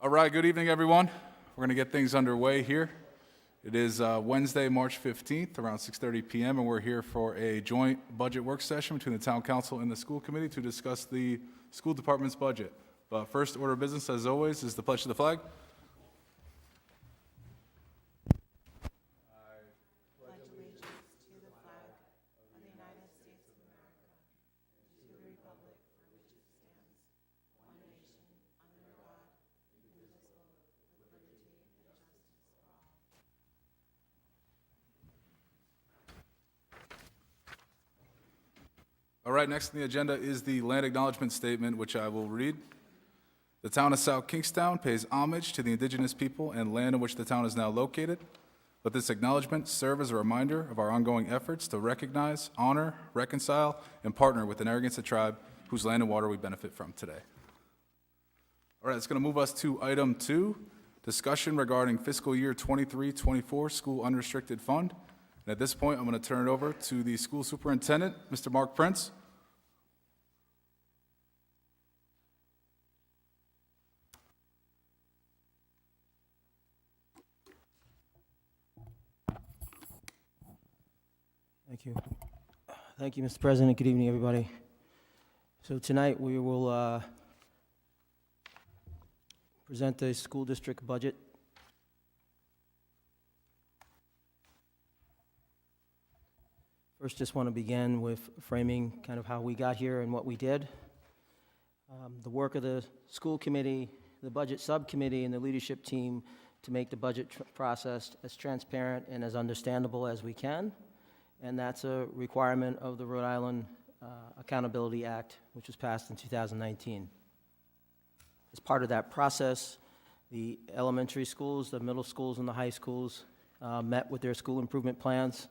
All right, good evening, everyone. We're going to get things underway here. It is Wednesday, March 15th, around 6:30 p.m., and we're here for a joint budget work session between the Town Council and the School Committee to discuss the school department's budget. But first order of business, as always, is the pledge to the flag. All right, next on the agenda is the land acknowledgement statement, which I will read. The town of South Kingstown pays homage to the indigenous people and land in which the town is now located. Let this acknowledgement serve as a reminder of our ongoing efforts to recognize, honor, reconcile, and partner with the Narragansett tribe whose land and water we benefit from today. All right, it's going to move us to item 2, discussion regarding fiscal year 23-24 school unrestricted fund. And at this point, I'm going to turn it over to the school superintendent, Mr. Mark Prince. Thank you. Thank you, Mr. President. Good evening, everybody. So tonight we will present the school district budget. First, just want to begin with framing kind of how we got here and what we did. The work of the school committee, the budget subcommittee, and the leadership team to make the budget process as transparent and as understandable as we can. And that's a requirement of the Rhode Island Accountability Act, which was passed in 2019. As part of that process, the elementary schools, the middle schools, and the high schools met with their school improvement plans,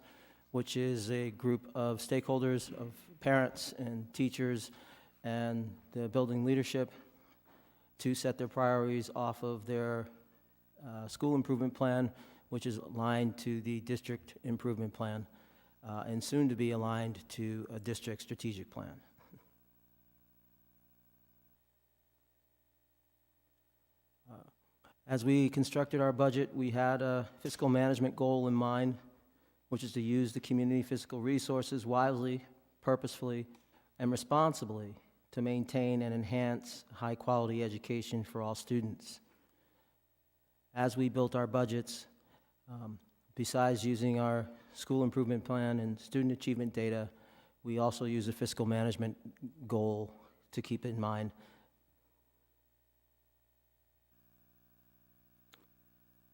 which is a group of stakeholders, of parents and teachers and the building leadership to set their priorities off of their school improvement plan, which is aligned to the district improvement plan, and soon to be aligned to a district strategic plan. As we constructed our budget, we had a fiscal management goal in mind, which is to use the community fiscal resources wisely, purposefully, and responsibly to maintain and enhance high-quality education for all students. As we built our budgets, besides using our school improvement plan and student achievement data, we also use a fiscal management goal to keep in mind.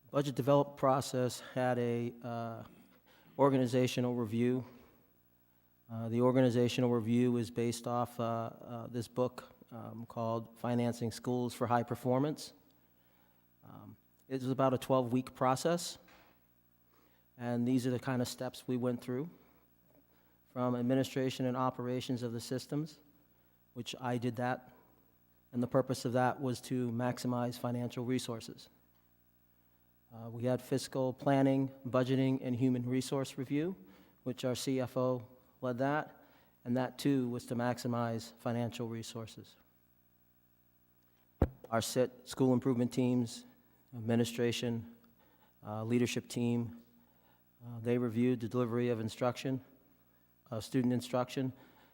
Budget development process had a organizational review. The organizational review is based off this book called Financing Schools for High Performance. It was about a 12-week process, and these are the kind of steps we went through, from administration and operations of the systems, which I did that, and the purpose of that was to maximize financial resources. We had fiscal planning, budgeting, and human resource review, which our CFO led that, and that too was to maximize financial resources. Our SIT, school improvement teams, administration, leadership team, they reviewed the delivery of instruction, student instruction.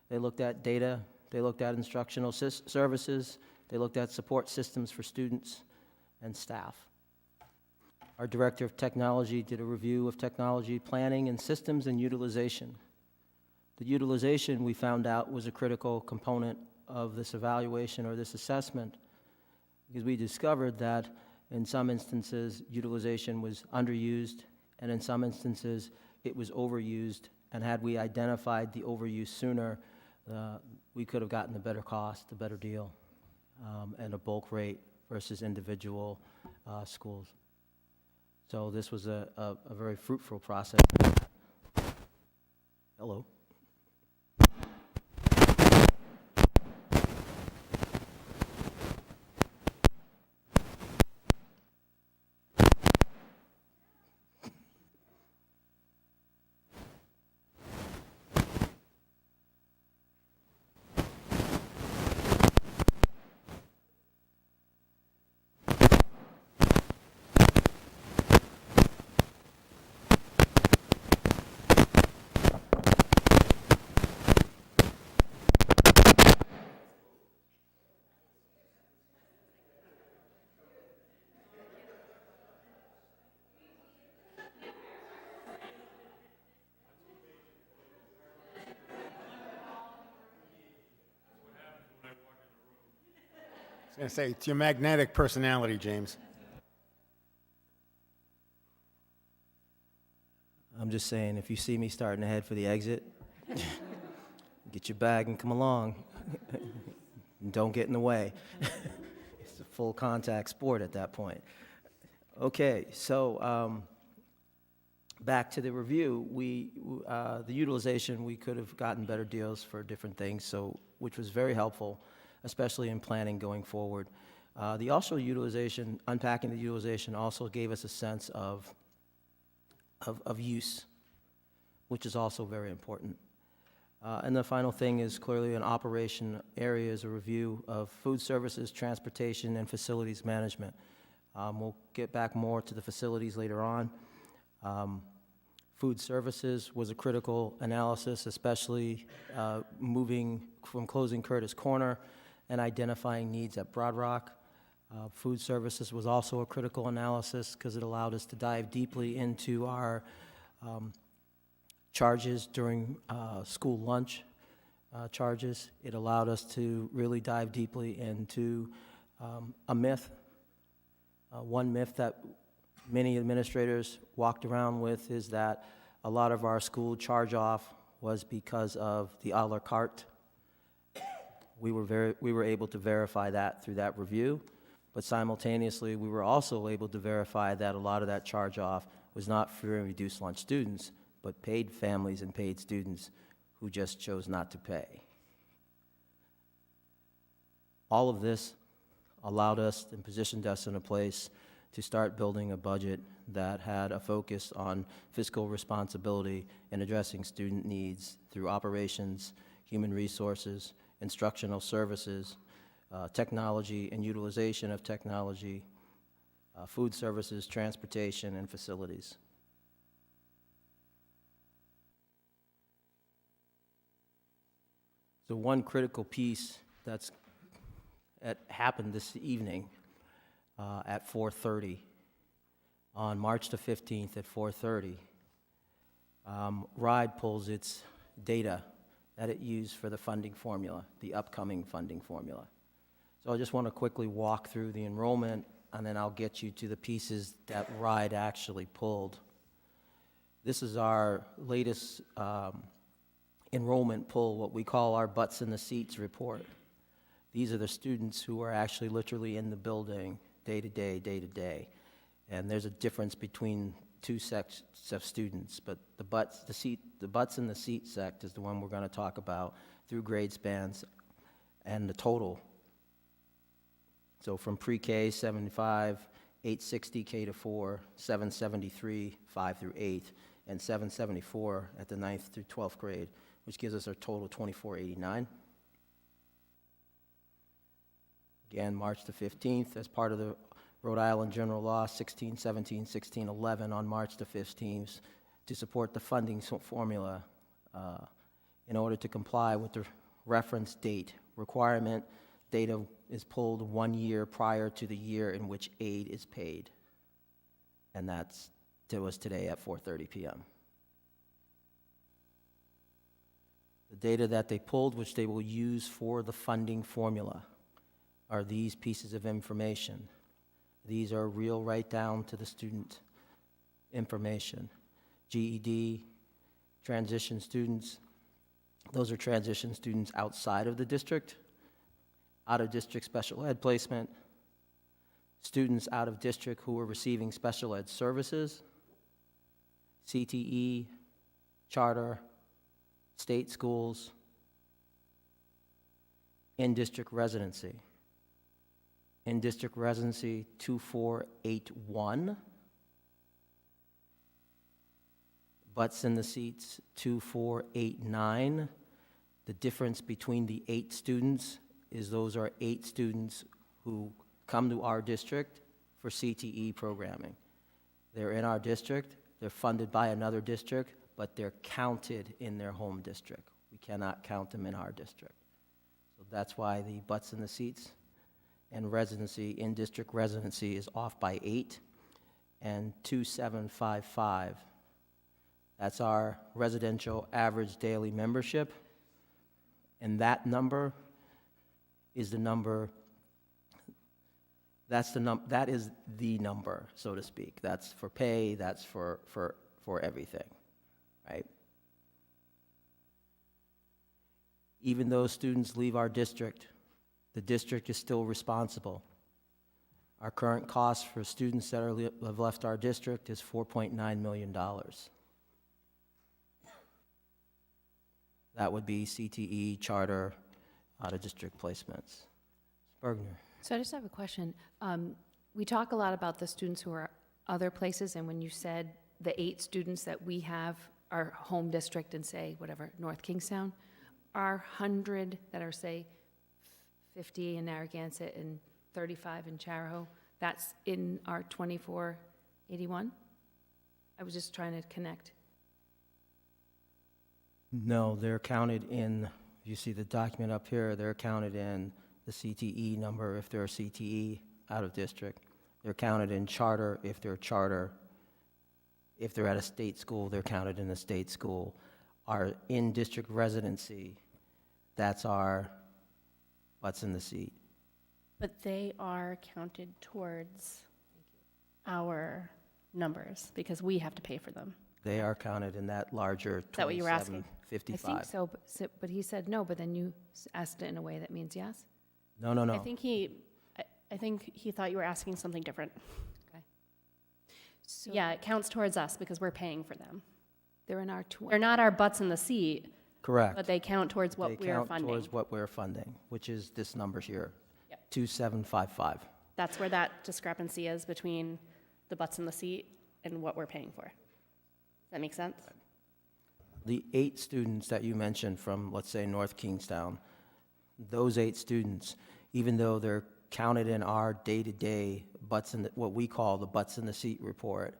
They looked at data, they looked at instructional services, they looked at support systems for students and staff. Our director of technology did a review of technology planning and systems and utilization. The utilization, we found out, was a critical component of this evaluation or this assessment, because we discovered that in some instances utilization was underused, and in some instances it was overused, and had we identified the overuse sooner, we could have gotten a better cost, a better deal, and a bulk rate versus individual schools. So this was a very fruitful process. Hello. was going to say, it's your magnetic personality, James. I'm just saying, if you see me starting to head for the exit, get your bag and come along. Don't get in the way. It's a full contact sport at that point. Okay, so back to the review. The utilization, we could have gotten better deals for different things, which was very helpful, especially in planning going forward. The also utilization, unpacking the utilization, also gave us a sense of use, which is also very important. And the final thing is clearly an operation area is a review of food services, transportation, and facilities management. We'll get back more to the facilities later on. Food services was a critical analysis, especially moving from closing Curtis Corner and identifying needs at Broad Rock. Food services was also a critical analysis because it allowed us to dive deeply into our charges during school lunch charges. It allowed us to really dive deeply into a myth. One myth that many administrators walked around with is that a lot of our school charge-off was because of the a la carte. We were able to verify that through that review, but simultaneously we were also able to verify that a lot of that charge-off was not free and reduced lunch students, but paid families and paid students who just chose not to pay. All of this allowed us and positioned us in a place to start building a budget that had a focus on fiscal responsibility and addressing student needs through operations, human resources, instructional services, technology and utilization of technology, food services, transportation, and facilities. So one critical piece that happened this evening at 4:30, on March the 15th at 4:30, RIDE pulls its data that it used for the funding formula, the upcoming funding formula. So I just want to quickly walk through the enrollment, and then I'll get you to the pieces that RIDE actually pulled. This is our latest enrollment poll, what we call our butts in the seats report. These are the students who are actually literally in the building day to day. And there's a difference between two sets of students, but the butts in the seat sect is the one we're going to talk about through grade spans and the total. So from pre-K, 75, 860 K to 4, 773, 5 through 8, and 774 at the 9th through 12th grade, which gives us our total 2489. Again, March the 15th, as part of the Rhode Island General Law 1617, 1611 on March the 15th to support the funding formula in order to comply with the reference date requirement. Data is pulled 1 year prior to the year in which aid is paid. And that was today at 4:30 p.m. The data that they pulled, which they will use for the funding formula, are these pieces of information. These are real right down to the student information. GED, transition students, those are transition students outside of the district, out-of-district special ed placement, students out of district who are receiving special ed services, CTE, charter, state schools, in-district residency. In-district residency 2481, butts in the seats 2489. The difference between the 8 students is those are 8 students who come to our district for CTE programming. They're in our district, they're funded by another district, but they're counted in their home district. We cannot count them in our district. So that's why the butts in the seats and residency, in-district residency, is off by 8, and 2755. That's our residential average daily membership, and that number is the number That is the number, so to speak. That's for pay, that's for everything, right? Even though students leave our district, the district is still responsible. Our current cost for students that have left our district is $4.9 million. That would be CTE, charter, out-of-district placements. Bergner. So I just have a question. We talk a lot about the students who are other places, and when you said the 8 students that we have, our home district and say, whatever, North Kingstown, our 100 that are, say, 50 in Narragansett and 35 in Charahoe, that's in our 2481? I was just trying to connect. No, they're counted in, you see the document up here, they're counted in the CTE number if they're CTE out of district. They're counted in charter if they're charter. If they're at a state school, they're counted in the state school. Our in-district residency, that's our butts in the seat. But they are counted towards our numbers because we have to pay for them. They are counted in that larger that what you were asking? I 2755. think so, but he said no, but then you asked it in a way that means yes? No. I think he thought you were asking something different. So Yeah, it counts towards us because we're paying for them. they're in our They're not our butts in the seat, Correct. but they count towards what They we're count funding. towards what we're funding, which is this number here, Yep. 2755. That's where that discrepancy is between the butts in the seat and what we're paying for. Does that make sense? The 8 students that you mentioned from, let's say, North Kingstown, those 8 students, even though they're counted in our day-to-day what we call the butts in the seat report,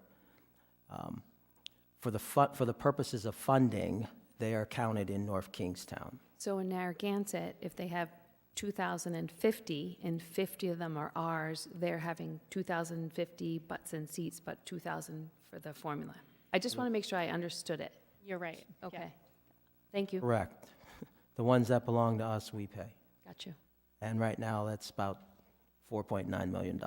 for the purposes of funding, they are counted in North Kingstown. So in Narragansett, if they have 2,050 and 50 of them are ours, they're having 2,050 butts and seats, but 2,000 for the formula. I just want to make sure I understood it. You're right. Yeah. Okay. Thank you. Correct. The ones that belong to us, we pay. Got you. And right now, that's about $4.9 million.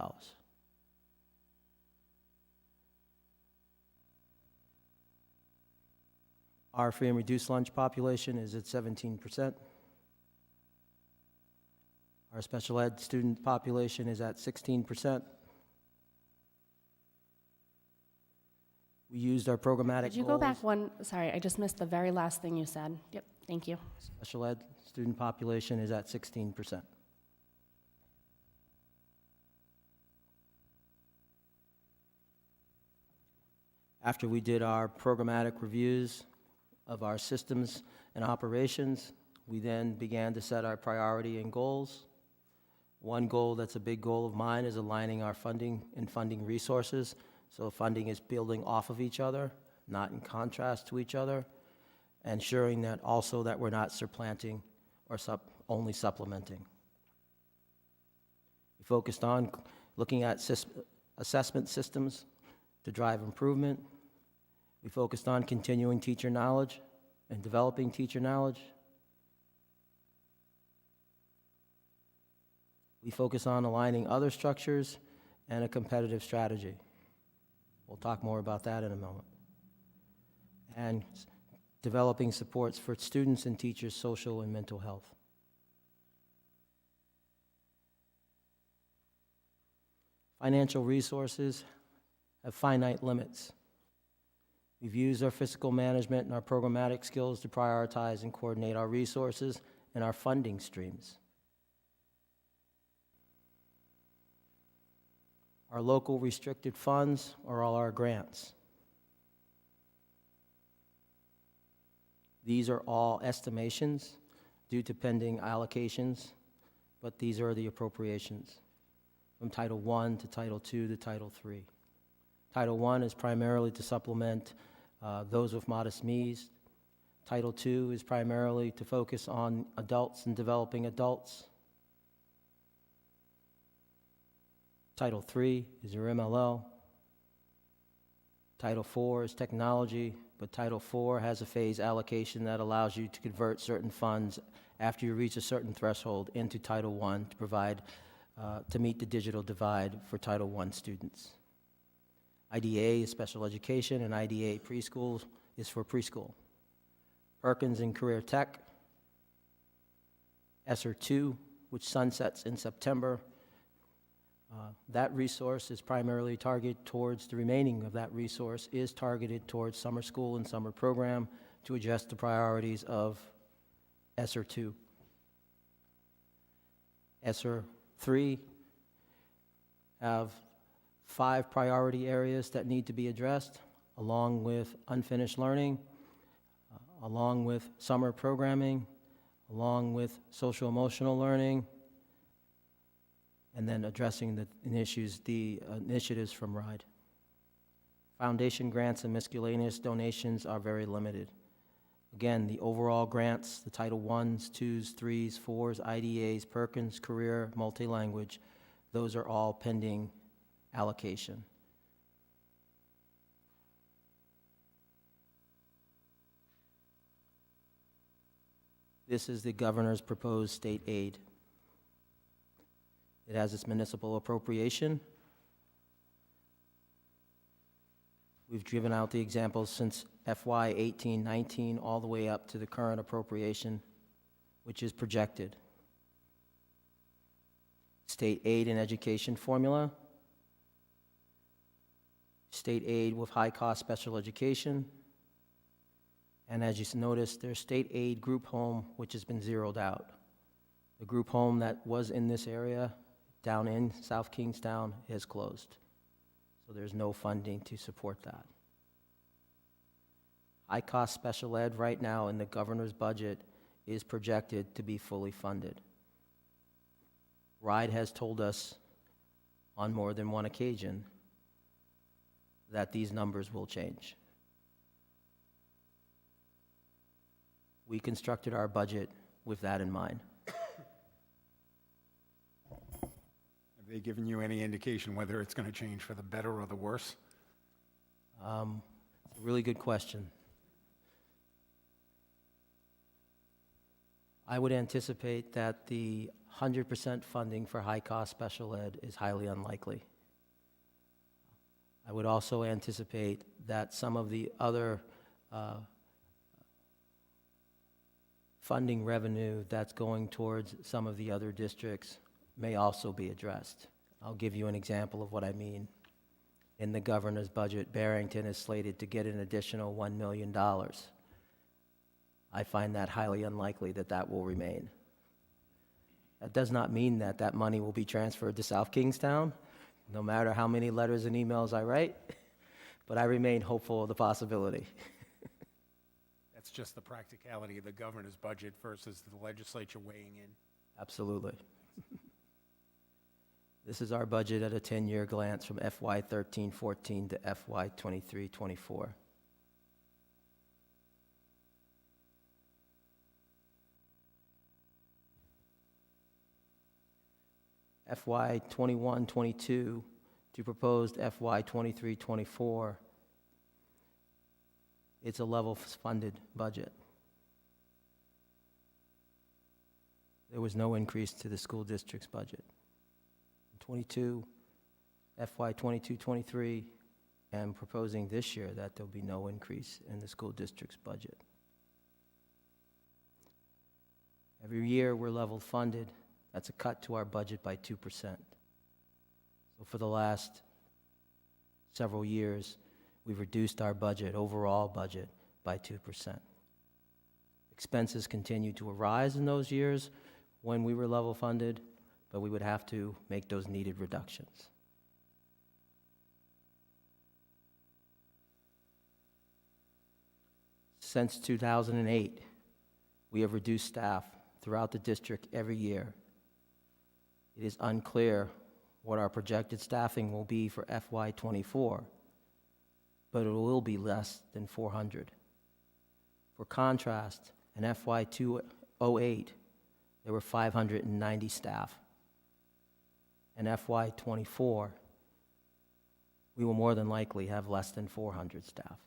Our free and reduced lunch population is at 17%. Our special ed student population is at 16%. We used our programmatic Could you goals. go back one? Sorry, I just missed the very last thing you said. Yep, thank you. Special ed student population is at 16%. After we did our programmatic reviews of our systems and operations, we then began to set our priority and goals. One goal that's a big goal of mine is aligning our funding and funding resources, so funding is building off of each other, not in contrast to each other, ensuring that also that we're not supplanting or only supplementing. We focused on looking at assessment systems to drive improvement. We focused on continuing teacher knowledge and developing teacher knowledge. We focus on aligning other structures and a competitive strategy. We'll talk more about that in a moment. And developing supports for students and teachers' social and mental health. Financial resources have finite limits. We've used our fiscal management and our programmatic skills to prioritize and coordinate our resources and our funding streams. Our local restricted funds are all our grants. These are all estimations due to pending allocations, but these are the appropriations from Title I to Title II to Title III. Title I is primarily to supplement those with modest needs. Title II is primarily to focus on adults and developing adults. Title III is your MLL. Title IV is technology, but Title IV has a phase allocation that allows you to convert certain funds after you reach a certain threshold into Title I to provide to meet the digital divide for Title I students. IDA is special education, and IDA preschool is for preschool. Perkins and Career Tech, ESSER 2, which sunsets in September. That resource is primarily targeted towards, the remaining of that resource is targeted towards summer school and summer program to address the priorities of ESSER 2. ESSER 3 have 5 priority areas that need to be addressed, along with unfinished learning, along with summer programming, along with social emotional learning, and then addressing the initiatives from RIDE. Foundation grants and miscellaneous donations are very limited. Again, the overall grants, the Title Is, 2s, 3s, 4s, IDAs, Perkins, Career, Multi-Language, those are all pending allocation. This is the governor's proposed state aid. It has its municipal appropriation. We've driven out the examples since FY 18-19 all the way up to the current appropriation, which is projected. State aid and education formula. State aid with high-cost special education. And as you notice, there's state aid group home, which has been zeroed out. The group home that was in this area, down in South Kingstown, is closed. So there's no funding to support that. High-cost special ed right now in the governor's budget is projected to be fully funded. RIDE has told us on more than one occasion that these numbers will change. We constructed our budget with that in mind. Have they given you any indication whether it's going to change for the better or the worse? It's a really good question. I would anticipate that the 100% funding for high-cost special ed is highly unlikely. I would also anticipate that some of the other funding revenue that's going towards some of the other districts may also be addressed. I'll give you an example of what I mean. In the governor's budget, Barrington is slated to get an additional $1 million. I find that highly unlikely that that will remain. That does not mean that that money will be transferred to South Kingstown, no matter how many letters and emails I write, but I remain hopeful of the possibility. That's just the practicality of the governor's budget versus the legislature weighing in. Absolutely. This is our budget at a 10-year glance from FY 13-14 to FY 23-24. FY 21-22 to proposed FY 23-24, it's a level funded budget. There was no increase to the school district's budget. 22, FY 22-23, and proposing this year that there'll be no increase in the school district's budget. Every year we're level funded. That's a cut to our budget by 2%. So for the last several years, we've reduced our budget, overall budget, by 2%. Expenses continue to arise in those years when we were level funded, but we would have to make those needed reductions. Since 2008, we have reduced staff throughout the district every year. It is unclear what our projected staffing will be for FY 24, but it will be less than 400. For contrast, in FY 2008, there were 590 staff. In FY 24, we will more than likely have less than 400 staff.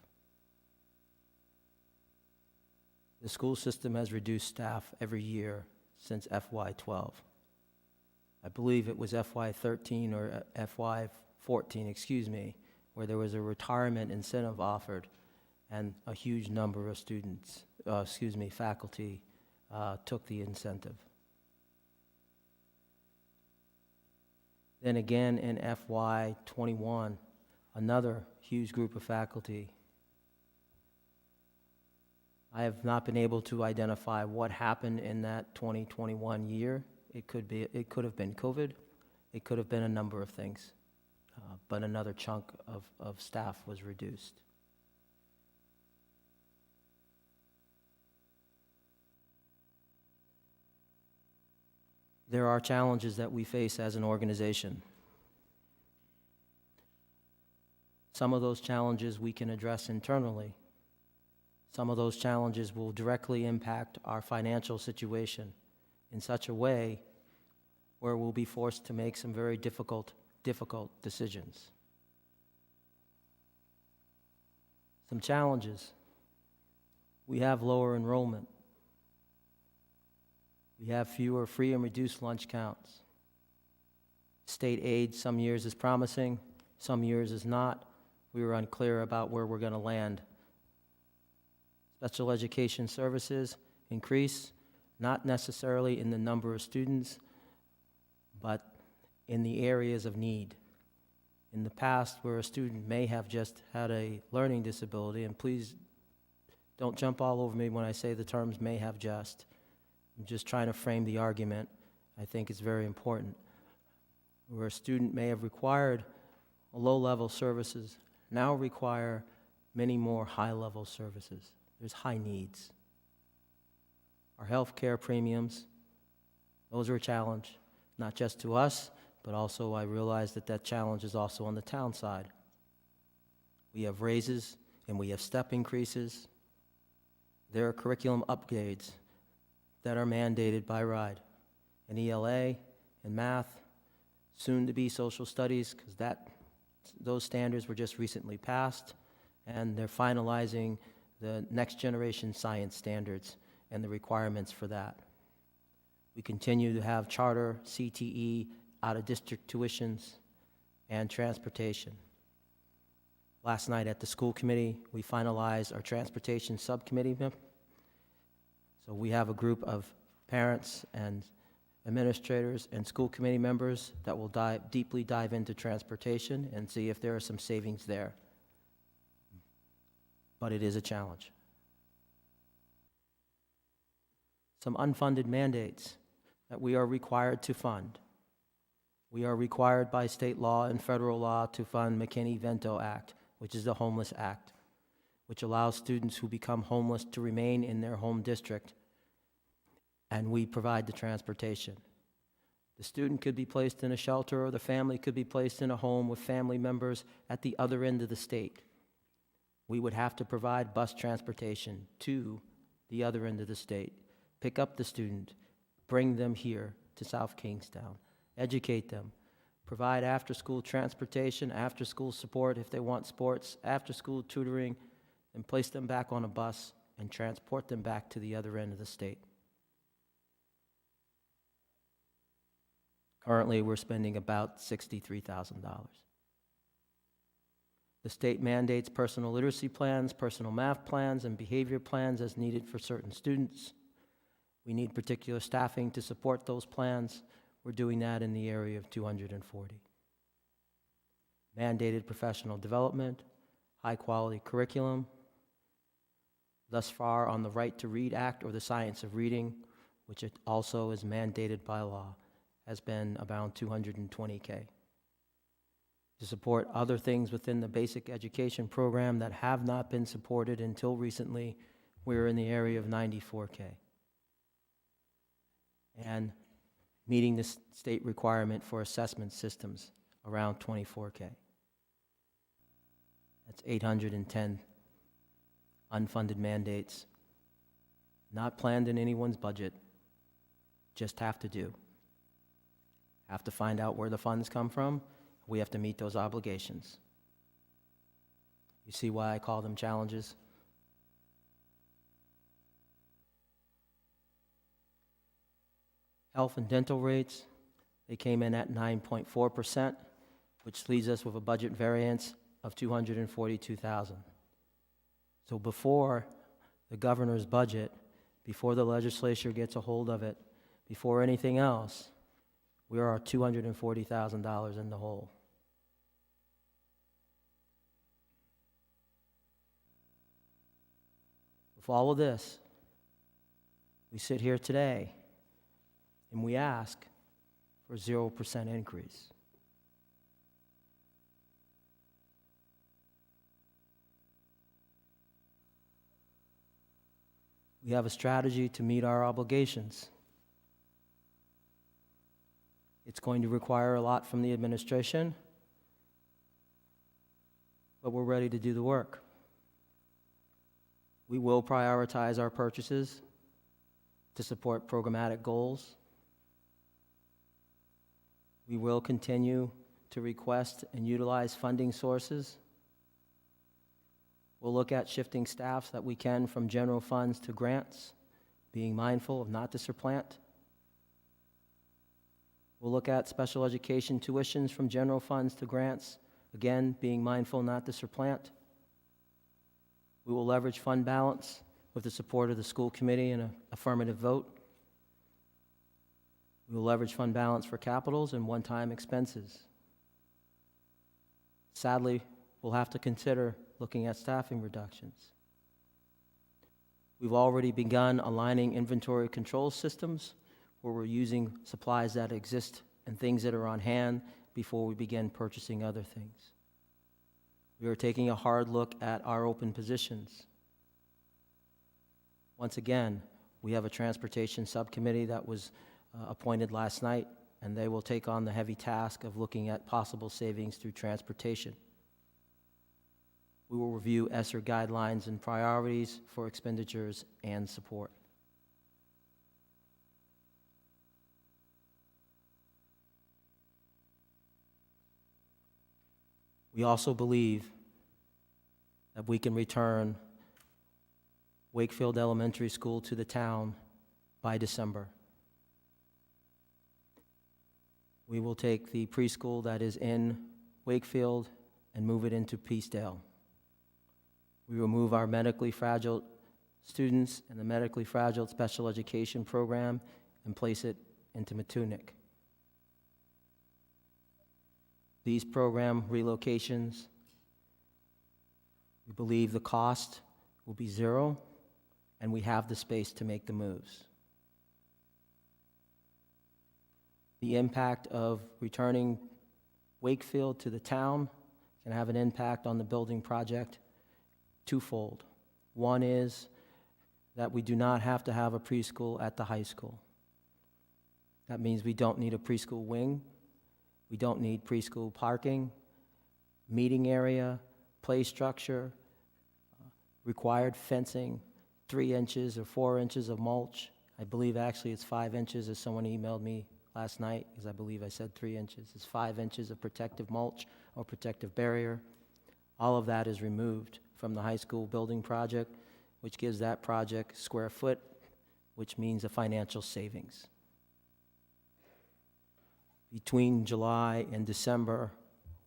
The school system has reduced staff every year since FY 12. I believe it was FY13 or FY14, excuse me, where there was a retirement incentive offered, and a huge number of students, faculty, took the incentive. Then again in FY21, another huge group of faculty. I have not been able to identify what happened in that 2021 year. It could have been COVID. It could have been a number of things. But another chunk of staff was reduced. There are challenges that we face as an organization. Some of those challenges we can address internally. Some of those challenges will directly impact our financial situation in such a way where we'll be forced to make some very difficult decisions. Some challenges. We have lower enrollment. We have fewer free and reduced lunch counts. State aid some years is promising, some years is not. We were unclear about where we're going to land. Special education services increase, not necessarily in the number of students, but in the areas of need. In the past, where a student may have just had a learning disability, and please don't jump all over me when I say the terms may have just. I'm just trying to frame the argument. I think it's very important. Where a student may have required low-level services, now require many more high-level services. There's high needs. Our health care premiums, those are a challenge, not just to us, but also I realize that challenge is also on the town side. We have raises and we have step increases. There are curriculum upgrades that are mandated by RIDE, and ELA and math, soon to be social studies, because those standards were just recently passed, and they're finalizing the next generation science standards and the requirements for that. We continue to have charter, CTE, out-of-district tuitions, and transportation. Last night at the school committee, we finalized our transportation subcommittee. So we have a group of parents and administrators and school committee members that will deeply dive into transportation and see if there are some savings there. But it is a challenge. Some unfunded mandates that we are required to fund. We are required by state law and federal law to fund McKinney-Vento Act, which is the Homeless Act, which allows students who become homeless to remain in their home district, and we provide the transportation. The student could be placed in a shelter, or the family could be placed in a home with family members at the other end of the state. We would have to provide bus transportation to the other end of the state, pick up the student, bring them here to South Kingstown, educate them, provide after-school transportation, after-school support if they want sports, after-school tutoring, and place them back on a bus and transport them back to the other end of the state. Currently, we're spending about $63,000. The state mandates personal literacy plans, personal math plans, and behavior plans as needed for certain students. We need particular staffing to support those plans. We're doing that in the area of 240. Mandated professional development, high-quality curriculum. Thus far on the Right to Read Act, or the Science of Reading, which it also is mandated by law, has been about $220K. To support other things within the basic education program that have not been supported until recently, we're in the area of $94K. And meeting the state requirement for assessment systems, around $24K. That's 810 unfunded mandates, not planned in anyone's budget, just have to do. Have to find out where the funds come from. We have to meet those obligations. You see why I call them challenges? Health and dental rates, They came in at 9.4%, which leaves us with a budget variance of $242,000. So before the governor's budget, before the legislature gets a hold of it, before anything else, we are $240,000 in the hole. With all of this, we sit here today and we ask for a 0% increase. We have a strategy to meet our obligations. It's going to require a lot from the administration, but we're ready to do the work. We will prioritize our purchases to support programmatic goals. We will continue to request and utilize funding sources. We'll look at shifting staffs that we can from general funds to grants, being mindful of not to supplant. We'll look at special education tuitions from general funds to grants, again, being mindful not to supplant. We will leverage fund balance with the support of the school committee and an affirmative vote. We will leverage fund balance for capitals and one-time expenses. Sadly, we'll have to consider looking at staffing reductions. We've already begun aligning inventory control systems where we're using supplies that exist and things that are on hand before we begin purchasing other things. We are taking a hard look at our open positions. Once again, we have a transportation subcommittee that was appointed last night, and they will take on the heavy task of looking at possible savings through transportation. We will review ESSER guidelines and priorities for expenditures and support. We also believe that we can return Wakefield Elementary School to the town by December. We will take the preschool that is in Wakefield and move it into Peacedale. We will move our medically fragile students in the medically fragile special education program and place it into Matunic. These program relocations, we believe the cost will be zero, and we have the space to make the moves. The impact of returning Wakefield to the town can have an impact on the building project twofold. One is that we do not have to have a preschool at the high school. That means we don't need a preschool wing. We don't need preschool parking, meeting area, play structure, required fencing, 3 inches or 4 inches of mulch. I believe actually it's 5 inches, as someone emailed me last night, because I believe I said 3 inches. It's 5 inches of protective mulch or protective barrier. All of that is removed from the high school building project, which gives that project square foot, which means a financial savings. Between July and December,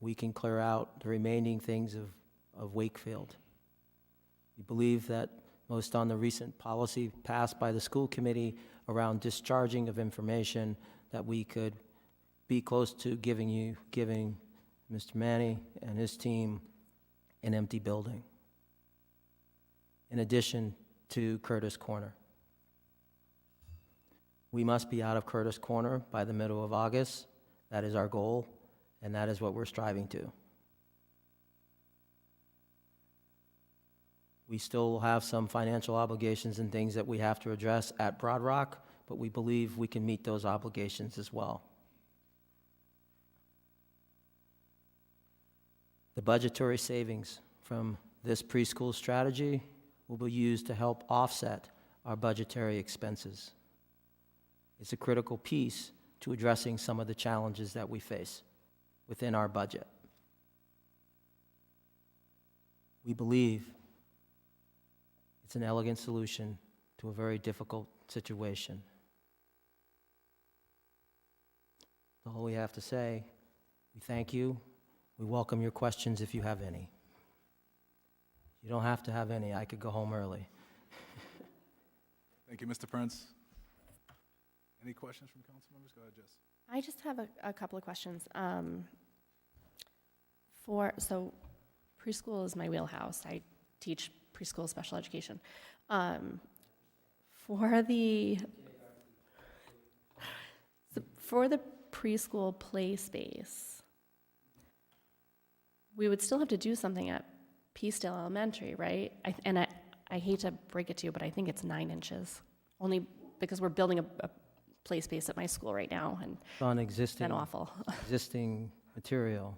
we can clear out the remaining things of Wakefield. We believe that most on the recent policy passed by the school committee around discharging of information, that we could be close to giving Mr. Manny and his team an empty building, in addition to Curtis Corner. We must be out of Curtis Corner by the middle of August. That is our goal, and that is what we're striving to. We still have some financial obligations and things that we have to address at Broad Rock, but we believe we can meet those obligations as well. The budgetary savings from this preschool strategy will be used to help offset our budgetary expenses. It's a critical piece to addressing some of the challenges that we face within our budget. We believe it's an elegant solution to a very difficult situation. That's all we have to say. We thank you. We welcome your questions if you have any. You don't have to have any. I could go home early. Thank you, Mr. Prince. Any questions from council members? Go ahead, Jess. I just have a couple of questions. So preschool is my wheelhouse. I teach preschool special education. For the preschool play space, we would still have to do something at Peacedale Elementary, right? I hate to break it to you, but I think it's 9 inches, only because we're building a play space at my school right now, and It's on it's existing, been awful. existing material.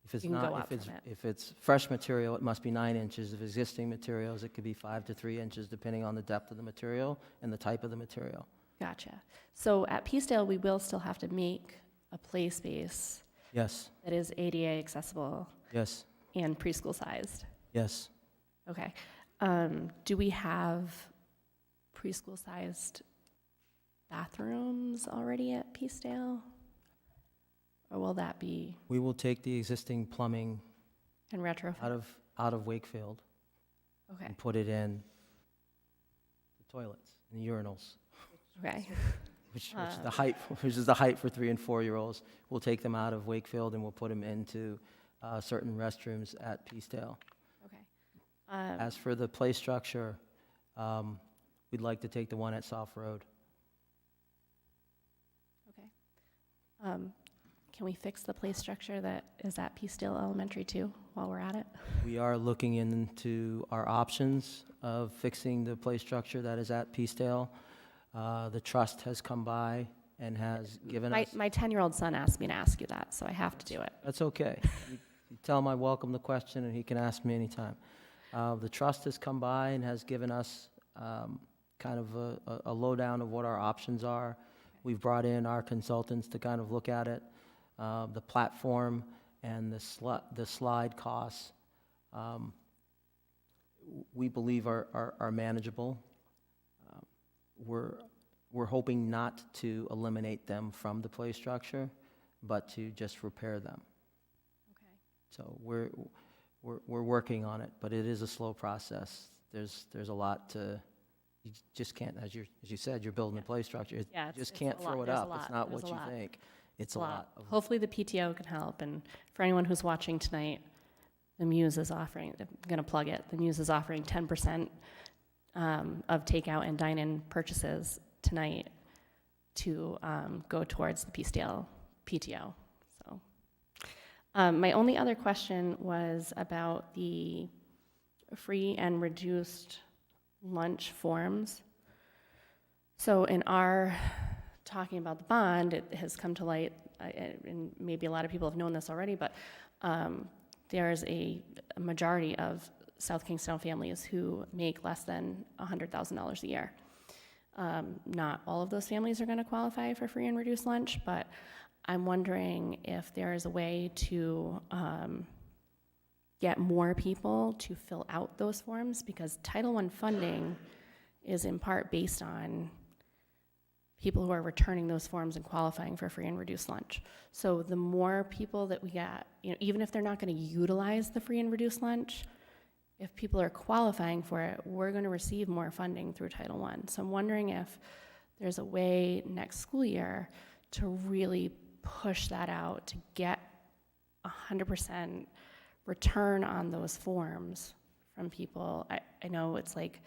If it's You can go not, up from it. if it's fresh material, it must be 9 inches. If existing materials, it could be 5 to 3 inches, depending on the depth of the material and the type of the material. Gotcha. So at Peacedale, we will still have to make a play space Yes, that is ADA accessible yes, and preschool sized. yes. Okay. Do we have preschool sized bathrooms already at Peacedale? Or will that be We will take the existing plumbing in retrofit? out of Wakefield Okay, and put it in the toilets and the urinals, okay, which is the height for 3 and 4-year-olds. We'll take them out of Wakefield and we'll put them into certain restrooms at Peacedale. okay. As for the play structure, we'd like to take the one at South Road. Okay. Can we fix the play structure that is at Peacedale Elementary too, while we're at it? We are looking into our options of fixing the play structure that is at Peacedale. The trust has come by and has given us... My 10-year-old son asked me to ask you that, so I have to do it. That's okay. You tell him I welcome the question, and he can ask me anytime. The trust has come by and has given us kind of a lowdown of what our options are. We've brought in our consultants to kind of look at it. The platform and the slide costs, we believe are manageable. We're hoping not to eliminate them from the play structure, but to just repair them. Okay. So we're working on it, but it is a slow process. There's a lot to, you just can't, as you said, you're building a play structure. Yeah, You it's just a can't lot. throw it There's a up. lot. It's not There's what a you lot. think. It's a a lot. lot. Hopefully the PTO can help, and for anyone who's watching tonight, the Muse is offering, I'm gonna plug it, the Muse is offering 10% of takeout and dine-in purchases tonight to go towards the Peacedale PTO, so. My only other question was about the free and reduced lunch forms. So in our talking about the bond, it has come to light, and maybe a lot of people have known this already, but there's a majority of South Kingstown families who make less than $100,000 a year. Not all of those families are going to qualify for free and reduced lunch, but I'm wondering if there is a way to get more people to fill out those forms, because Title I funding is in part based on people who are returning those forms and qualifying for free and reduced lunch. So the more people that we get, even if they're not going to utilize the free and reduced lunch, if people are qualifying for it, we're going to receive more funding through Title I. So I'm wondering if there's a way next school year to really push that out, to get 100% return on those forms from people. I know it's like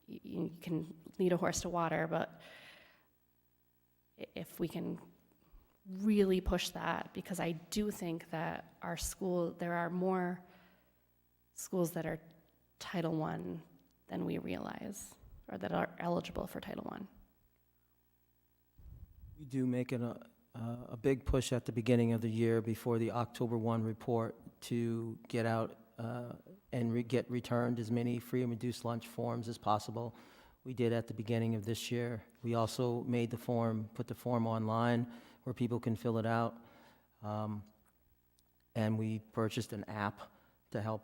you can lead a horse to water, but if we can really push that, because I do think that our school, there are more schools that are Title I than we realize, or that are eligible for Title I. We do make a big push at the beginning of the year before the October 1 report to get out and get returned as many free and reduced lunch forms as possible. We did at the beginning of this year. We also made the form, put the form online where people can fill it out. And we purchased an app to help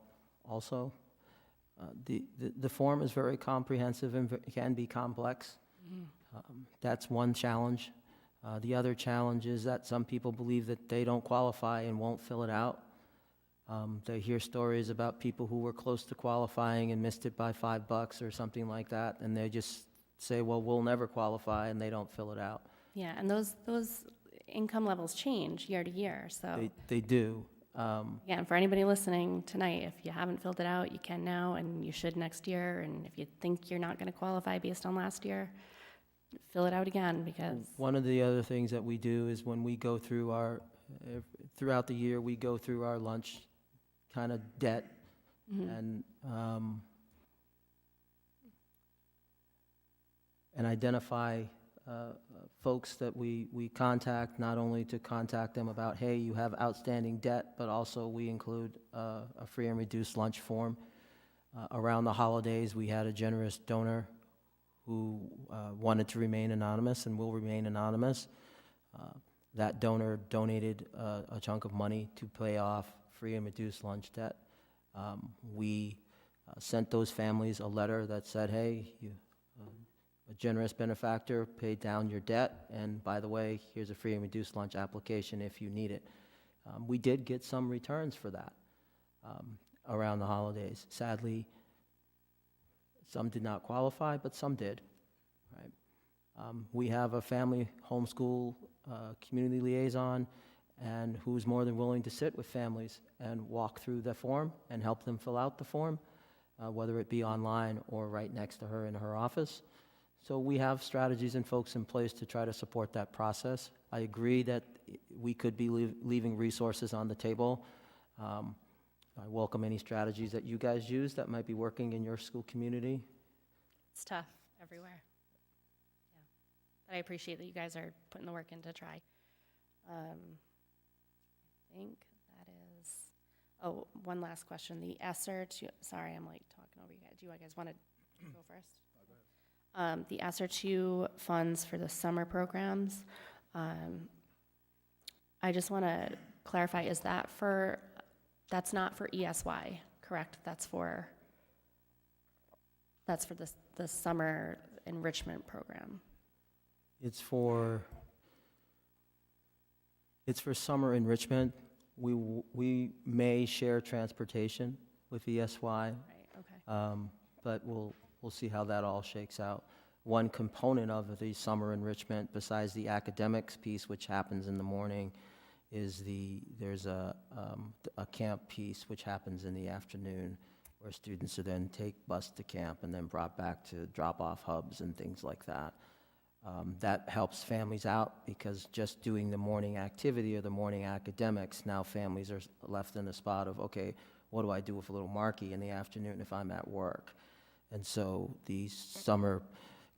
also. The form is very comprehensive and can be complex. That's one challenge. The other challenge is that some people believe that they don't qualify and won't fill it out. They hear stories about people who were close to qualifying and missed it by $5 or something like that, and they just say, well, we'll never qualify, and they don't fill it out. Yeah, and those income levels change year to year, so. They do. Again, for anybody listening tonight, if you haven't filled it out, you can now, and you should next year, and if you think you're not gonna qualify based on last year, fill it out again, because, One of the other things that we do is when we go through throughout the year, we go through our lunch kind of debt, and identify folks that we contact, not only to contact them about, hey, you have outstanding debt, but also we include a free and reduced lunch form. Around the holidays, we had a generous donor who wanted to remain anonymous and will remain anonymous. That donor donated a chunk of money to pay off free and reduced lunch debt. We sent those families a letter that said, hey, a generous benefactor paid down your debt, and by the way, here's a free and reduced lunch application if you need it. We did get some returns for that around the holidays. Sadly, some did not qualify, but some did. Right? We have a family homeschool community liaison, and who's more than willing to sit with families and walk through the form and help them fill out the form, whether it be online or right next to her in her office. So we have strategies and folks in place to try to support that process. I agree that we could be leaving resources on the table. I welcome any strategies that you guys use that might be working in your school community. it's tough everywhere. Yeah, but I appreciate that you guys are putting the work in to try. I think that is, oh, one last question. The ESSER, sorry, I'm like talking over you guys. Do you guys want to go first? The ESSER 2 funds for the summer programs. I just want to clarify, is that that's not for ESY, correct? That's for the summer enrichment program. It's for summer enrichment. We may share transportation with ESY, Right, okay. but we'll see how that all shakes out. One component of the summer enrichment, besides the academics piece, which happens in the morning, is there's a camp piece which happens in the afternoon, where students are then take bus to camp and then brought back to drop-off hubs and things like that. That helps families out, because just doing the morning activity or the morning academics, now families are left in the spot of, okay, what do I do with a little Marky in the afternoon if I'm at work? And so the summer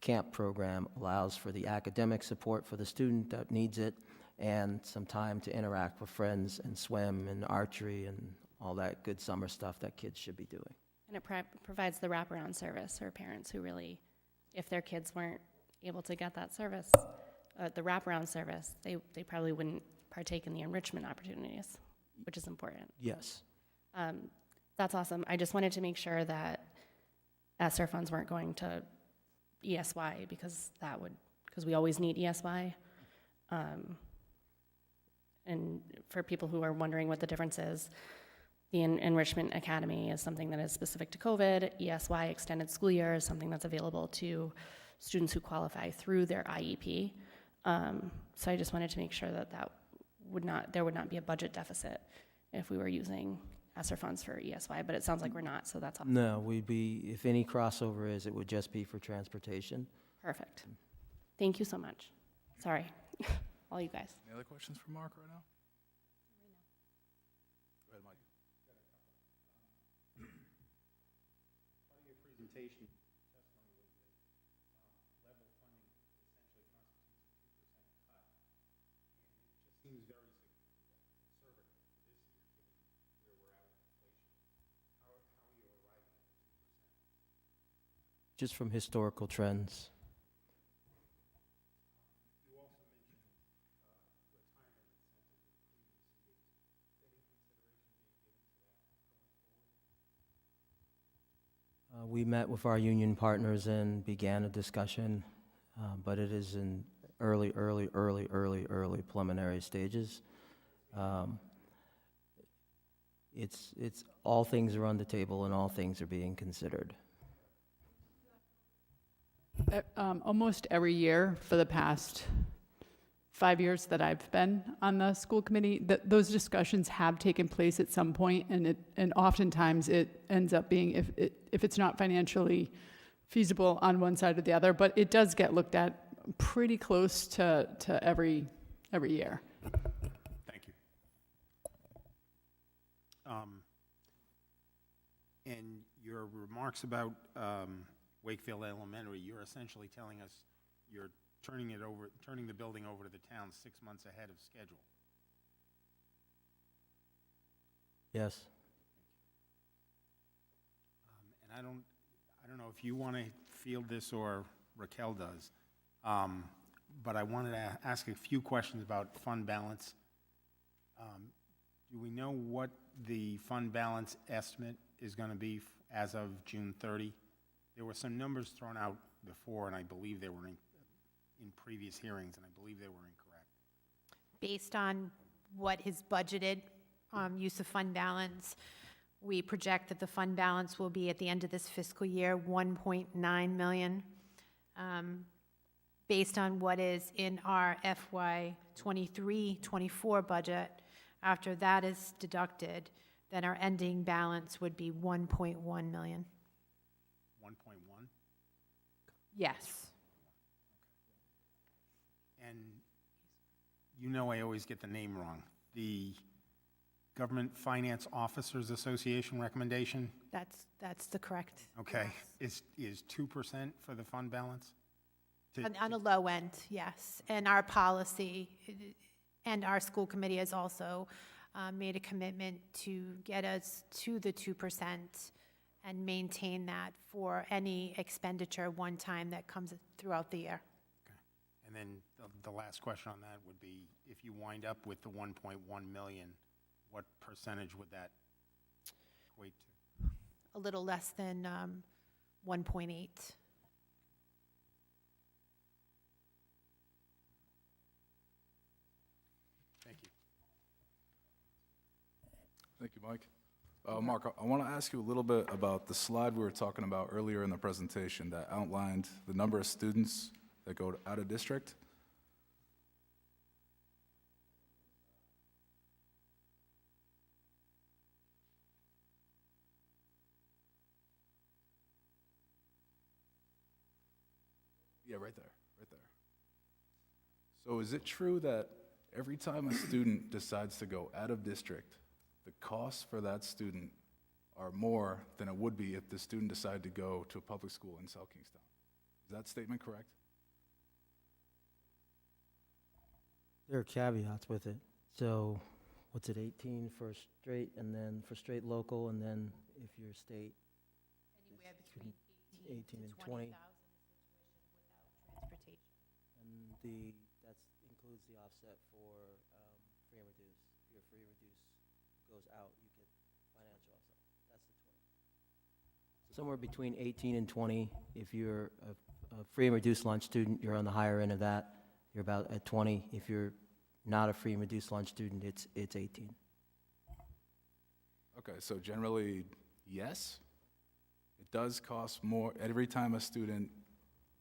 camp program allows for the academic support for the student that needs it, and some time to interact with friends and swim and archery and all that good summer stuff that kids should be doing. And it provides the wraparound service for parents who really, if their kids weren't able to get that service, the wraparound service, they probably wouldn't partake in the enrichment opportunities, which is important. Yes. That's awesome. I just wanted to make sure that ESSER funds weren't going to ESY, because we always need ESY. And for people who are wondering what the difference is, the Enrichment Academy is something that is specific to COVID. ESY, Extended School Year, is something that's available to students who qualify through their IEP. So I just wanted to make sure that there would not be a budget deficit if we were using ESSER funds for ESY, but it sounds like we're not, so that's awesome. No, if any crossover is, it would just be for transportation. Perfect. Thank you so much. Sorry, all you guys. Any other questions for Mark right now? Go ahead, Mike. Part of your presentation testimony was that level funding essentially constitutes a 2% cut, and it just seems very conservative for this year, given where we're at with inflation. How are you arriving at the 2%? Just from historical trends. You also mentioned retirement incentives in previous years. Is any consideration being given to that going forward? We met with our union partners and began a discussion, but it is in early preliminary stages. It's, all things are on the table and all things are being considered. Almost every year for the past 5 years that I've been on the school committee, those discussions have taken place at some point, and oftentimes it ends up being, if it's not financially feasible on one side or the other, but it does get looked at pretty close to every year. Thank you. And your remarks about Wakefield Elementary, you're essentially telling us you're turning the building over to the town 6 months ahead of schedule. Yes. And I don't know if you want to field this or Raquel does, but I wanted to ask a few questions about fund balance. Do we know what the fund balance estimate is going to be as of June 30? There were some numbers thrown out before, and I believe they were in previous hearings, and I believe they were incorrect. Based on what is budgeted, use of fund balance, we project that the fund balance will be at the end of this fiscal year, 1.9 million. Based on what is in our FY 23-24 budget, after that is deducted, then our ending balance would be 1.1 million. 1.1? Yes. And you know I always get the name wrong. The Government Finance Officers Association recommendation, That's the correct. okay, is 2% for the fund balance? On the low end, yes. And our policy and our school committee has also made a commitment to get us to the 2% and maintain that for any expenditure one time that comes throughout the year. And then the last question on that would be, if you wind up with the 1.1 million, what percentage would that equate to? A little less than 1.8. Thank you. Thank you, Mike. Mark, I want to ask you a little bit about the slide we were talking about earlier in the presentation that outlined the number of students that go out of district. Yeah, right there, right there. So is it true that every time a student decides to go out of district, the costs for that student are more than it would be if the student decided to go to a public school in South Kingstown? Is that statement correct? There are caveats with it. So, what's it, 18 for straight, and then for straight local, and then if you're state, Anywhere between 18 and 20. Transportation. And that includes the offset for free and reduced. If your free and reduced goes out, you get financial offset. That's the 20. Somewhere between 18 and 20. If you're a free and reduced lunch student, you're on the higher end of that. You're about at 20. If you're not a free and reduced lunch student, it's 18. Okay, so generally, yes, it does cost more. Every time a student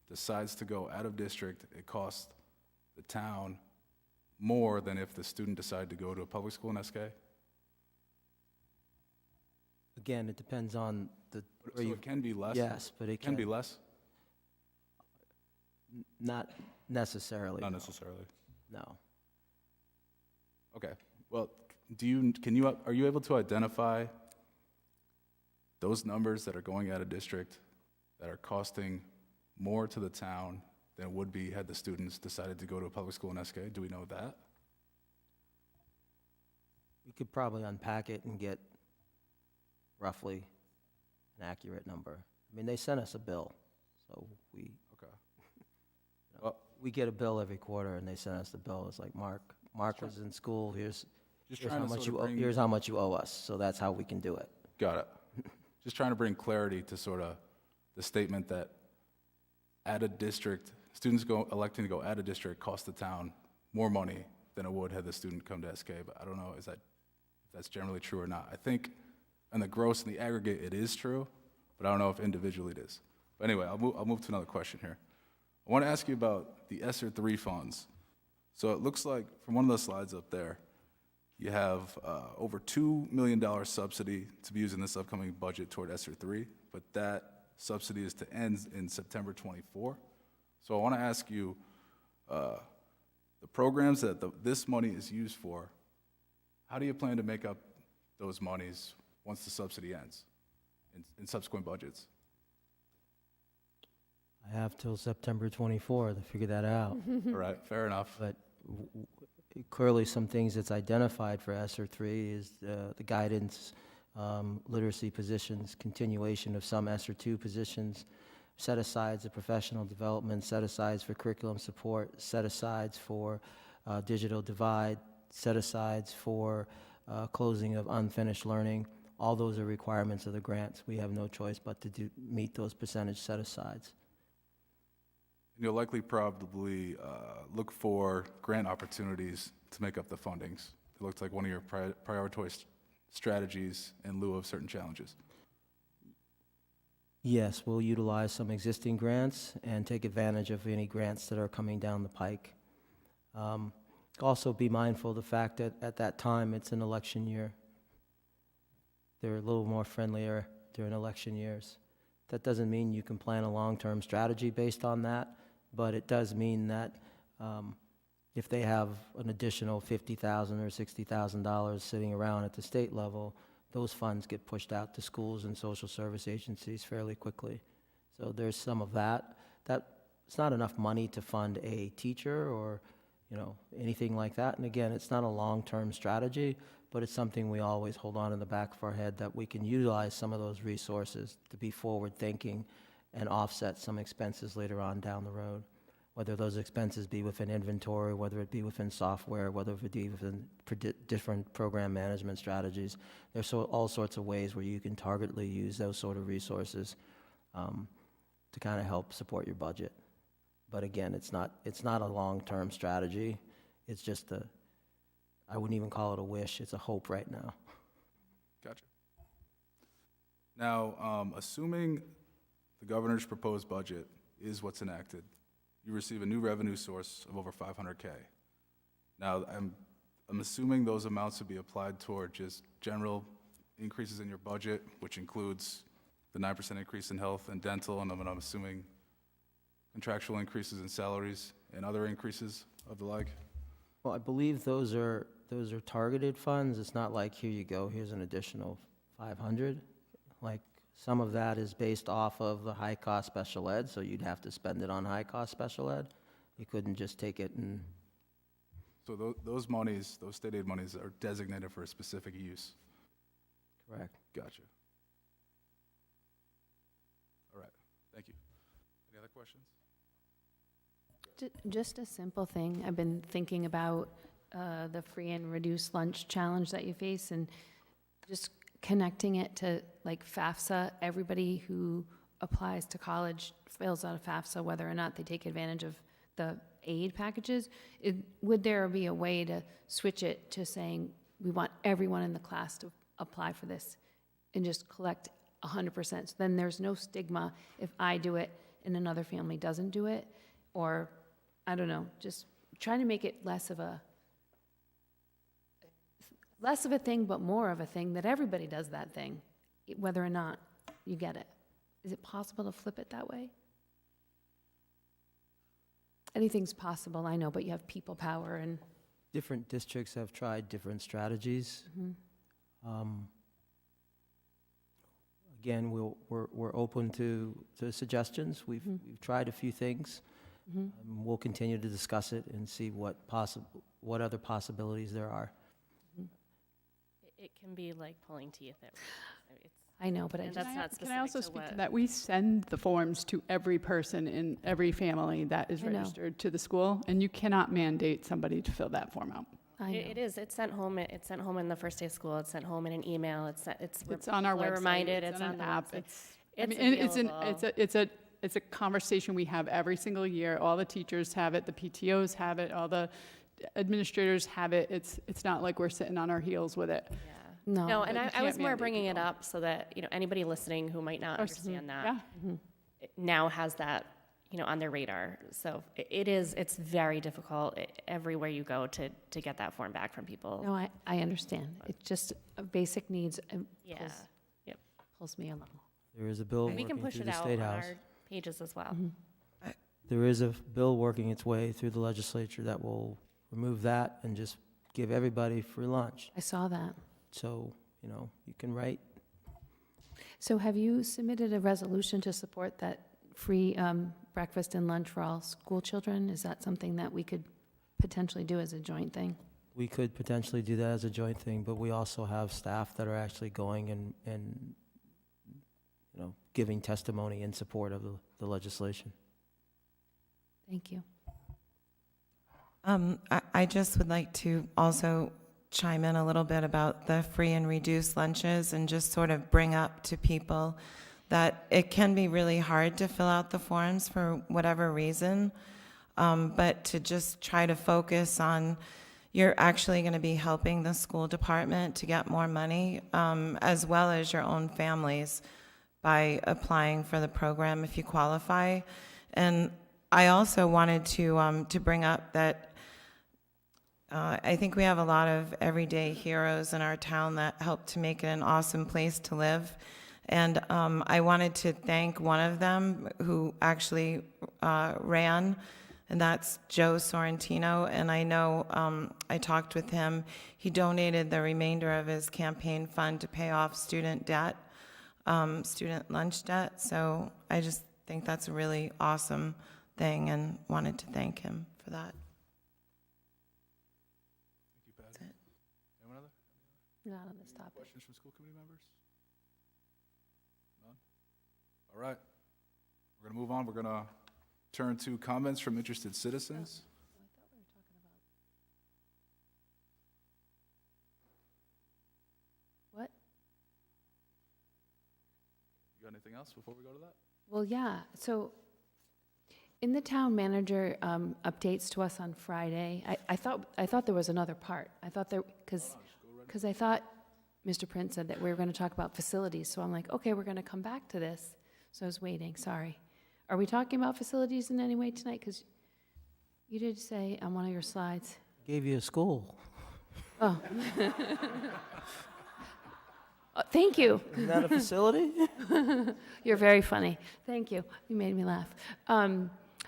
decides to go out of district, it costs the town more than if the student decided to go to a public school in SK? Again, it depends on So it can be less? Yes, but it Can be less? Not necessarily. Not no. necessarily. No. Okay, well, are you able to identify those numbers that are going out of district that are costing more to the town than it would be had the students decided to go to a public school in SK? Do we know that? We could probably unpack it and get roughly an accurate number. I mean, they sent us a bill, so Okay. Well, we get a bill every quarter, and they sent us the bill. It's like, Mark was in school, here's trying how to much sort of bring- here's how much you owe us, so that's how we can do it. Got it. Just trying to bring clarity to sort of the statement that out of district students electing to go out of district cost the town more money than it would had the student come to SK, but I don't know if that's generally true or not. I think in the gross and the aggregate, it is true, but I don't know if individually it is. But anyway, I'll move to another question here. I want to ask you about the ESSER III funds. So it looks like from one of the slides up there, you have over $2 million subsidy to be used in this upcoming budget toward ESSER III, but that subsidy is to end in September 24. So I want to ask you, the programs that this money is used for, how do you plan to make up those monies once the subsidy ends in subsequent budgets? I have till September 24 to figure that out. All right, fair enough. But clearly, some things that's identified for ESSER III is the guidance, literacy positions, continuation of some ESSER II positions, set-asides of professional development, set-asides for curriculum support, set-asides for digital divide, set-asides for closing of unfinished learning. All those are requirements of the grants. We have no choice but to meet those percentage set-asides. And you'll likely probably look for grant opportunities to make up the fundings. It looks like one of your prioritized strategies in lieu of certain challenges. Yes, we'll utilize some existing grants and take advantage of any grants that are coming down the pike. Also be mindful of the fact that at that time, it's an election year. They're a little more friendlier during election years. That doesn't mean you can plan a long-term strategy based on that, but it does mean that if they have an additional $50,000 or $60,000 sitting around at the state level, those funds get pushed out to schools and social service agencies fairly quickly. So there's some of that. It's not enough money to fund a teacher or anything like that. And again, it's not a long-term strategy, but it's something we always hold on in the back of our head that we can utilize some of those resources to be forward-thinking and offset some expenses later on down the road, whether those expenses be within inventory, whether it be within software, whether it be within different program management strategies. There's all sorts of ways where you can targetedly use those sort of resources to kind of help support your budget. But again, it's not a long-term strategy. It's just I wouldn't even call it a wish. It's a hope right now. Gotcha. Now, assuming the governor's proposed budget is what's enacted, you receive a new revenue source of over $500K. Now, I'm assuming those amounts would be applied toward just general increases in your budget, which includes the 9% increase in health and dental, and I'm assuming contractual increases in salaries and other increases of the like. Well, I believe those are targeted funds. It's not like, here you go, here's an additional 500. Like, some of that is based off of the high-cost special ed, so you'd have to spend it on high-cost special ed. You couldn't just take it and... So those monies, those state aid monies are designated for a specific use. Correct. Gotcha. All right, thank you. Any other questions? Just a simple thing. I've been thinking about the free and reduced lunch challenge that you face, and just connecting it to like FAFSA. Everybody who applies to college fills out a FAFSA, whether or not they take advantage of the aid packages. Would there be a way to switch it to saying we want everyone in the class to apply for this and just collect 100%? So then there's no stigma if I do it and another family doesn't do it, or I don't know, just trying to make it less of a thing, but more of a thing that everybody does that thing, whether or not you get it. Is it possible to flip it that way? Anything's possible, I know, but you have people power and... Different districts have tried different strategies. Again, we're open to suggestions. We've tried a few things. We'll continue to discuss it and see what other possibilities there are. It can be like pulling teeth. I know, but And that's not specific Can I also to speak to what- that? We send the forms to every person in every family that is I know. registered to the school, and you cannot mandate somebody to fill that form out. I know. It is. It's sent home. It's sent home in the first day of school. It's sent home in an email. It's on our people are website. reminded. It's It's on on an the app. website. It's it's a conversation we have every single year. All the teachers have it, the PTOs have it, all the administrators have it. It's not like we're sitting on our heels with it. No. No, and But you I was can't more mandate bringing it people. up so that, anybody listening who might not understand that Yeah, now has that, on their radar. So it's very difficult everywhere you go to get that form back from people. No, I understand. It's just basic needs Yeah. Yep. pulls me a little. There is a bill We can working push through it the out State on House. our pages as well. There is a bill working its way through the legislature that will remove that and just give everybody free lunch. I saw that. So, you can write. So have you submitted a resolution to support that free breakfast and lunch for all school children? Is that something that we could potentially do as a joint thing? We could potentially do that as a joint thing, but we also have staff that are actually going and giving testimony in support of the legislation. Thank you. I just would like to also chime in a little bit about the free and reduced lunches and just sort of bring up to people that it can be really hard to fill out the forms for whatever reason, but to just try to focus on you're actually going to be helping the school department to get more money, as well as your own families by applying for the program if you qualify. And I also wanted to bring up that I think we have a lot of everyday heroes in our town that help to make it an awesome place to live. And I wanted to thank one of them who actually ran, and that's Joe Sorrentino. And I know I talked with him. He donated the remainder of his campaign fund to pay off student debt, student lunch debt. So I just think that's a really awesome thing and wanted to thank him for that. Thank you, Patty. Anyone other? Not on this topic. Questions from school committee members? None? All right. We're going to move on. We're going to turn to comments from interested citizens. What? You got anything else before we go to that? Well, yeah, so in the town manager updates to us on Friday, I thought there was another part. I thought there, because I thought Mr. Prince said that we were going to talk about facilities, so I'm like, okay, we're going to come back to this. So I was waiting, sorry. Are we talking about facilities in any way tonight? Because you did say on one of your slides. Gave you a school. Oh. Thank you. Isn't that a facility? You're very funny. Thank you. You made me laugh.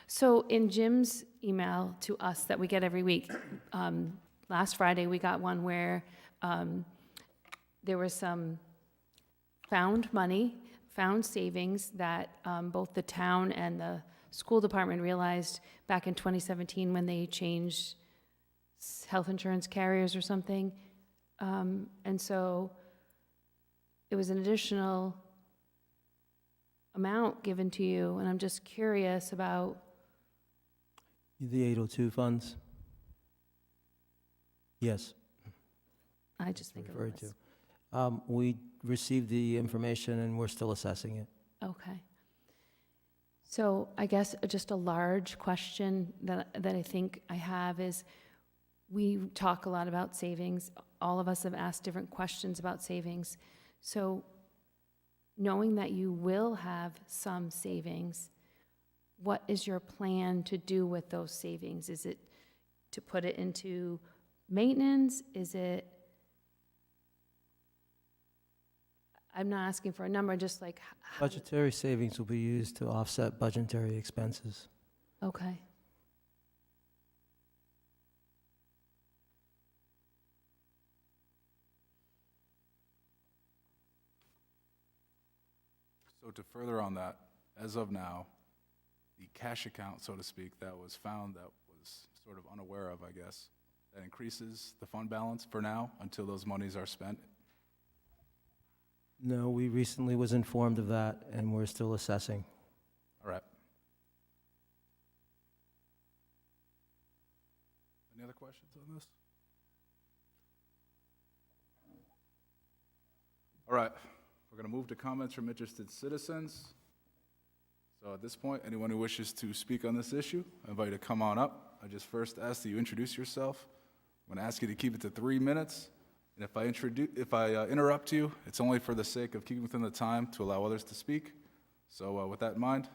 So in Jim's email to us that we get every week, last Friday we got one where there was some found money, found savings that both the town and the school department realized back in 2017 when they changed health insurance carriers or something. And so it was an additional amount given to you, and I'm just curious about, The 802 funds? Yes. I just think it referred was. to. We received the information and we're still assessing it. Okay. So I guess just a large question that I think I have is, we talk a lot about savings. All of us have asked different questions about savings. So knowing that you will have some savings, what is your plan to do with those savings? Is it to put it into maintenance? Is it, I'm not asking for a number, just like, Budgetary savings will be used to offset budgetary expenses. okay. So to further on that, as of now, the cash account, so to speak, that was found, that was sort of unaware of, I guess, that increases the fund balance for now until those monies are spent. No, we recently was informed of that and we're still assessing. All right. Any other questions on this? All right, we're going to move to comments from interested citizens. So at this point, anyone who wishes to speak on this issue, I invite you to come on up. I just first ask that you introduce yourself. I'm going to ask you to keep it to 3 minutes. And if I interrupt you, it's only for the sake of keeping within the time to allow others to speak. So with that in mind,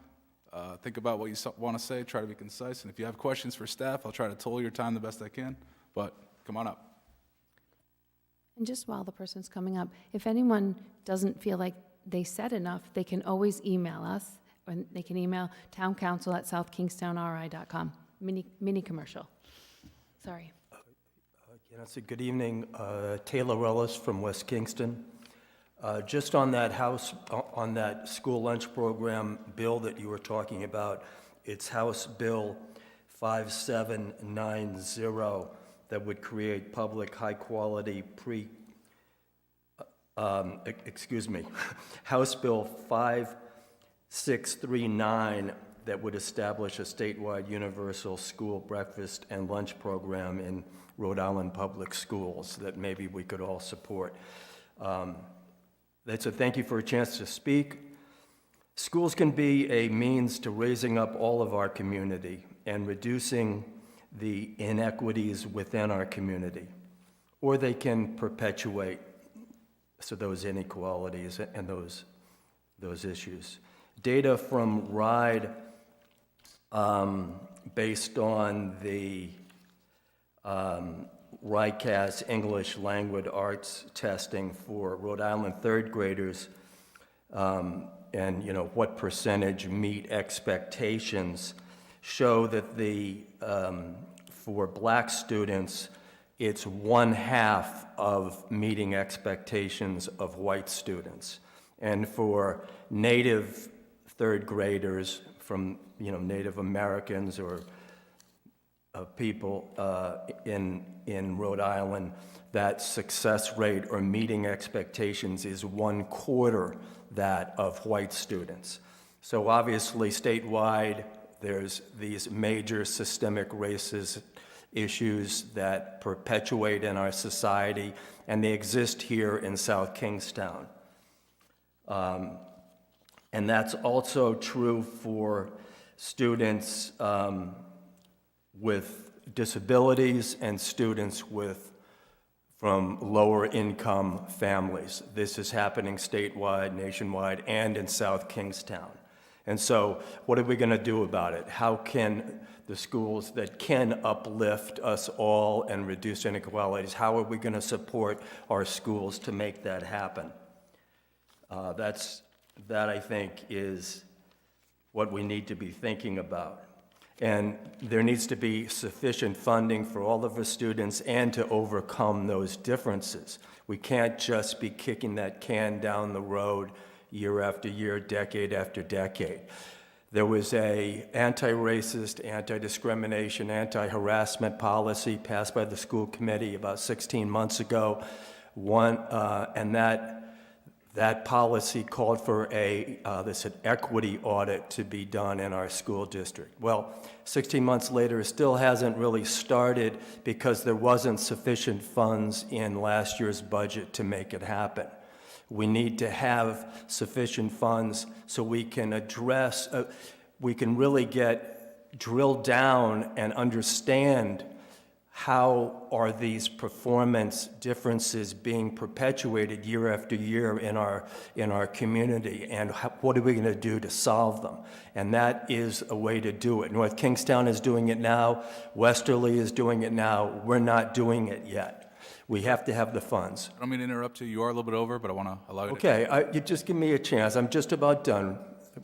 think about what you want to say, try to be concise. And if you have questions for staff, I'll try to toll your time the best I can. But come on up. And just while the person's coming up, if anyone doesn't feel like they said enough, they can always email us, or they can email towncouncil@southkingstownri.com. Mini commercial. Sorry. Yes, good evening. Taylor Ellis from West Kingston. Just on that on that school lunch program bill that you were talking about, it's House Bill 5790 that would create public high-quality House Bill 5639 that would establish a statewide universal school breakfast and lunch program in Rhode Island public schools that maybe we could all support. That's a thank you for a chance to speak. Schools can be a means to raising up all of our community and reducing the inequities within our community, or they can perpetuate those inequalities and those issues. Data from RIDE, based on the RICAS English Language Arts testing for Rhode Island third graders, and what percentage meet expectations, show that for Black students, it's 1/2 of meeting expectations of white students. And for Native third graders from, Native Americans or people in Rhode Island, that success rate or meeting expectations is 1/4 that of white students. So obviously statewide, there's these major systemic racist issues that perpetuate in our society, and they exist here in South Kingstown. And that's also true for students with disabilities and students from lower income families. This is happening statewide, nationwide, and in South Kingstown. And so what are we going to do about it? How can the schools that can uplift us all and reduce inequalities, how are we going to support our schools to make that happen? That I think is what we need to be thinking about. And there needs to be sufficient funding for all of our students and to overcome those differences. We can't just be kicking that can down the road year after year, decade after decade. There was a anti-racist, anti-discrimination, anti-harassment policy passed by the school committee about 16 months ago. And that policy called for an equity audit to be done in our school district. Well, 16 months later, it still hasn't really started because there wasn't sufficient funds in last year's budget to make it happen. We need to have sufficient funds so we can we can really drill down and understand how are these performance differences being perpetuated year after year in our community, and what are we going to do to solve them? And that is a way to do it. North Kingstown is doing it now. Westerly is doing it now. We're not doing it yet. We have to have the funds. I don't mean to interrupt you. You are a little bit over, but I want to allow you to... Okay, you just give me a chance. I'm just about done.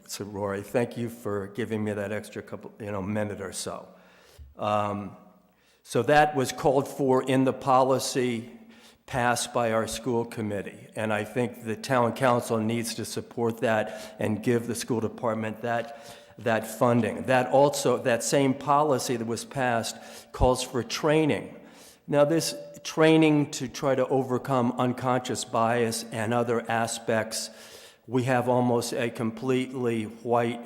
So, Rory, thank you for giving me that extra minute or so. So that was called for in the policy passed by our school committee. And I think the town council needs to support that and give the school department that funding. That same policy that was passed calls for training. Now, this training to try to overcome unconscious bias and other aspects, we have almost a completely white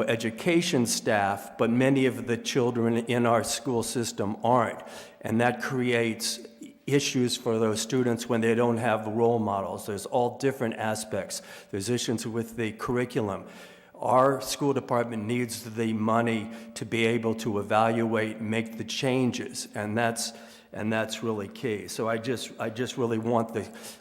education staff, but many of the children in our school system aren't. And that creates issues for those students when they don't have role models. There's all different aspects. There's issues with the curriculum. Our school department needs the money to be able to evaluate, make the changes, and that's really key. So I just really want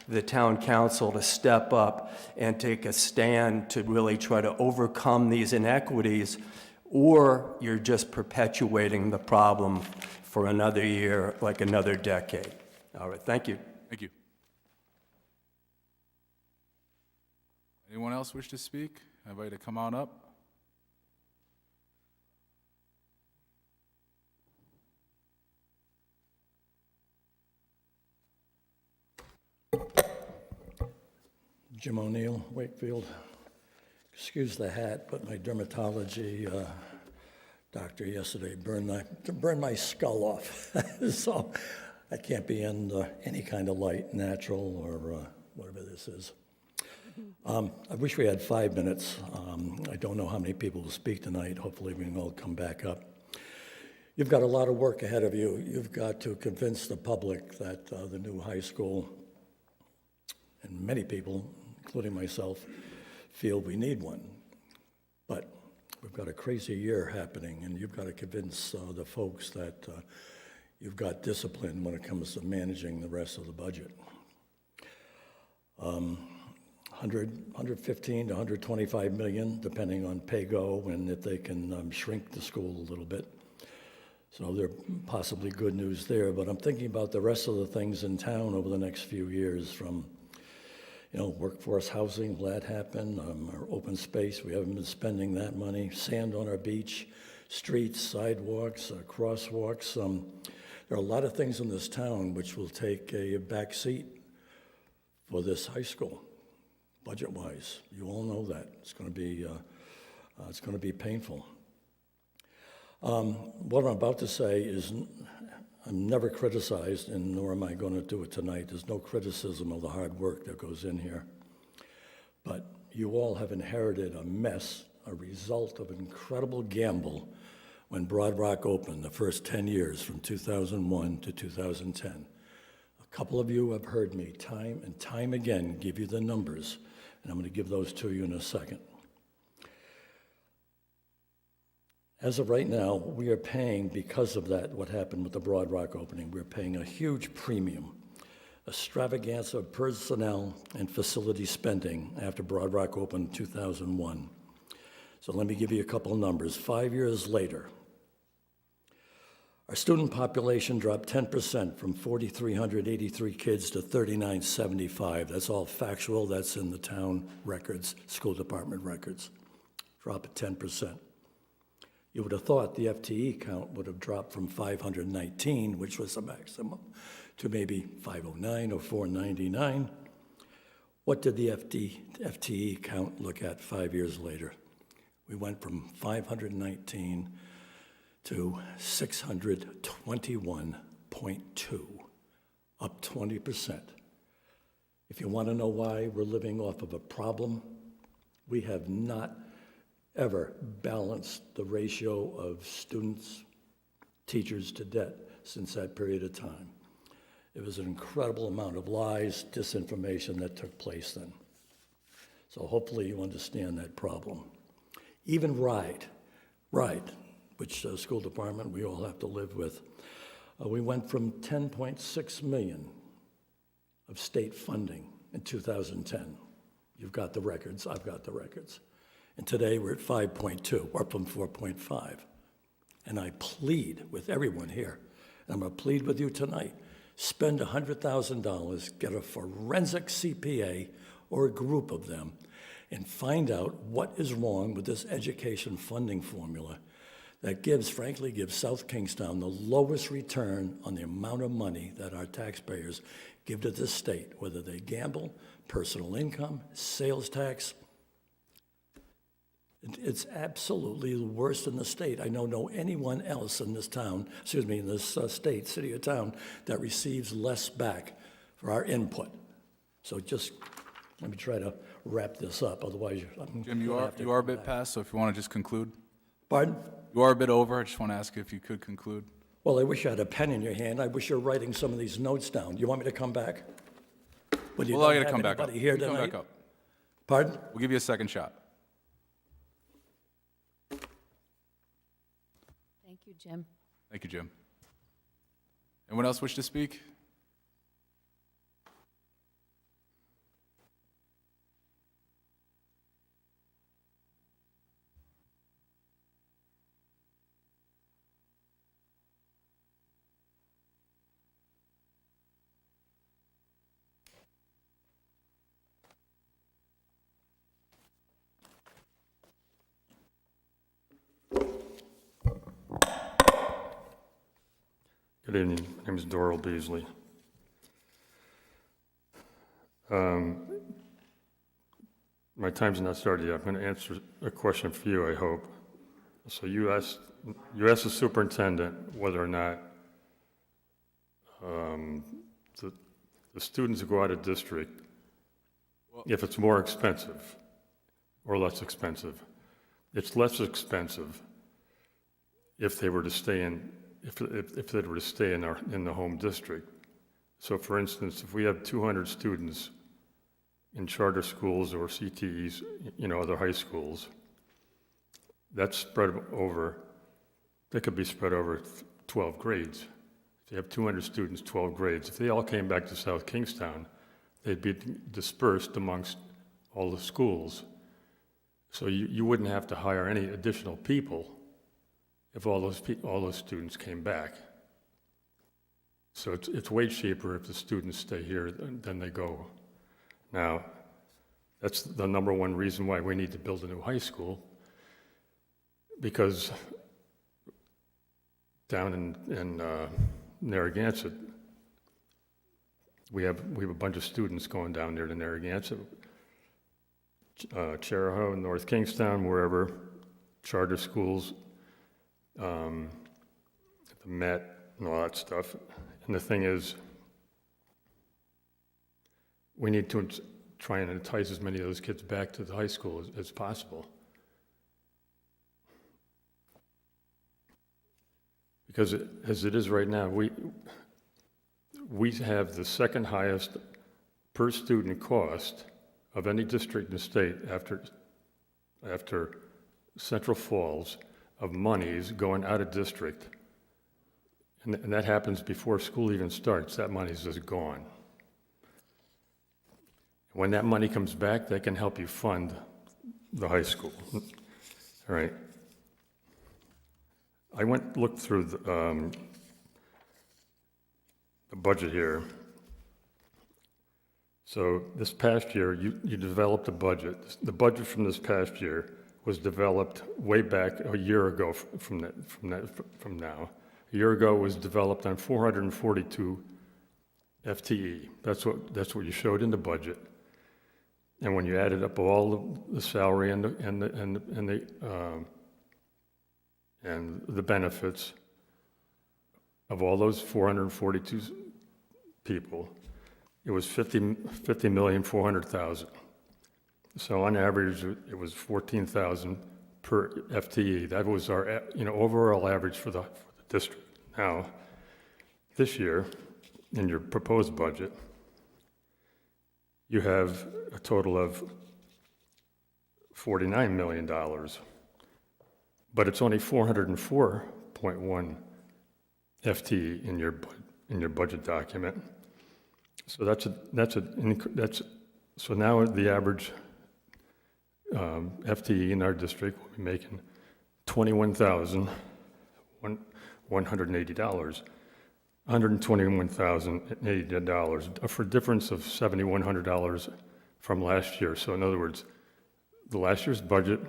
the town council to step up and take a stand to really try to overcome these inequities, or you're just perpetuating the problem for another year, like another decade. All right, thank you. Thank you. Anyone else wish to speak? Anybody to come on up? Jim O'Neill, Wakefield. Excuse the hat, but my dermatology doctor yesterday burned my skull off. So I can't be in any kind of light, natural or whatever this is. I wish we had 5 minutes. I don't know how many people will speak tonight. Hopefully we can all come back up. You've got a lot of work ahead of you. You've got to convince the public that the new high school, and many people, including myself, feel we need one. But we've got a crazy year happening, and you've got to convince the folks that you've got discipline when it comes to managing the rest of the budget. 115 to 125 million, depending on pay-go and if they can shrink the school a little bit. So there possibly good news there, but I'm thinking about the rest of the things in town over the next few years, from workforce housing, will that happen? Our open space, we haven't been spending that money. Sand on our beach, streets, sidewalks, crosswalks. There are a lot of things in this town which will take a back seat for this high school, budget-wise. You all know that. It's going to be painful. What I'm about to say is I'm never criticized, and nor am I going to do it tonight. There's no criticism of the hard work that goes in here. But you all have inherited a mess, a result of an incredible gamble when Broad Rock opened the first 10 years from 2001 to 2010. A couple of you have heard me time and time again give you the numbers, and I'm going to give those to you in a second. As of right now, we are paying, because of that, what happened with the Broad Rock opening, we're paying a huge premium, extravaganza of personnel and facility spending after Broad Rock opened in 2001. So let me give you a couple of numbers. 5 years later, our student population dropped 10% from 4,383 kids to 3,975. That's all factual. That's in the town records, school department records. Drop of 10%. You would have thought the FTE count would have dropped from 519, which was the maximum, to maybe 509 or 499. What did the FTE count look at 5 years later? We went from 519 to 621.2, up 20%. If you want to know why we're living off of a problem, we have not ever balanced the ratio of students, teachers to debt since that period of time. It was an incredible amount of lies, disinformation that took place then. So hopefully you understand that problem. Even RIDE, which school department we all have to live with, we went from 10.6 million of state funding in 2010. You've got the records, I've got the records. And today we're at 5.2, up from 4.5. And I plead with everyone here, and I'm going to plead with you tonight, spend $100,000, get a forensic CPA or a group of them, and find out what is wrong with this education funding formula that frankly gives South Kingstown the lowest return on the amount of money that our taxpayers give to the state, whether they gamble, personal income, sales tax. It's absolutely the worst in the state. I don't know anyone else in this town, in this state, city or town, that receives less back for our input. So just let me try to wrap this up, otherwise Jim, you are a bit past, so if you want to just conclude. Pardon? You are a bit over. I just want to ask you if you could conclude. Well, I wish I had a pen in your hand. I wish you were writing some of these notes down. You want me to come back? We'll allow you to come back up. Here You come tonight? back up. Pardon? We'll give you a second shot. Thank you, Jim. Thank you, Jim. Anyone else wish to speak? Good evening. My name is Doral Beasley. My time's not started yet. I'm going to answer a question for you, I hope. So you asked the superintendent whether or not the students who go out of district, if it's more expensive or less expensive. It's less expensive if they were to stay in if they were to stay in the home district. So for instance, if we have 200 students in charter schools or CTEs, other high schools, that could be spread over 12 grades. If you have 200 students, 12 grades, if they all came back to South Kingstown, they'd be dispersed amongst all the schools. So you wouldn't have to hire any additional people if all those students came back. So it's way cheaper if the students stay here than they go. Now, that's the number one reason why we need to build a new high school, because down in Narragansett, we have a bunch of students going down there to Narragansett, Cheraho, North Kingstown, wherever, charter schools, the Met and all that stuff. And the thing is, we need to try and entice as many of those kids back to the high school as possible. Because as it is right now, we have the second highest per student cost of any district in the state after Central Falls of monies going out of district. And that happens before school even starts. That money's just gone. When that money comes back, they can help you fund the high school. All right. I looked through the budget here. So this past year, you developed a budget. The budget from this past year was developed way back a year ago from now. A year ago it was developed on 442 FTE. That's what you showed in the budget. And when you added up all the salary and the benefits of all those 442 people, it was $50,400,000. So on average, it was $14,000 per FTE. That was our overall average for the district. Now, this year, in your proposed budget, you have a total of $49 million, but it's only 404.1 FTE in your budget document. So so now the average FTE in our district will be making $21,180, $121,080, for a difference of $7,100 from last year. So in other words, the last year's budget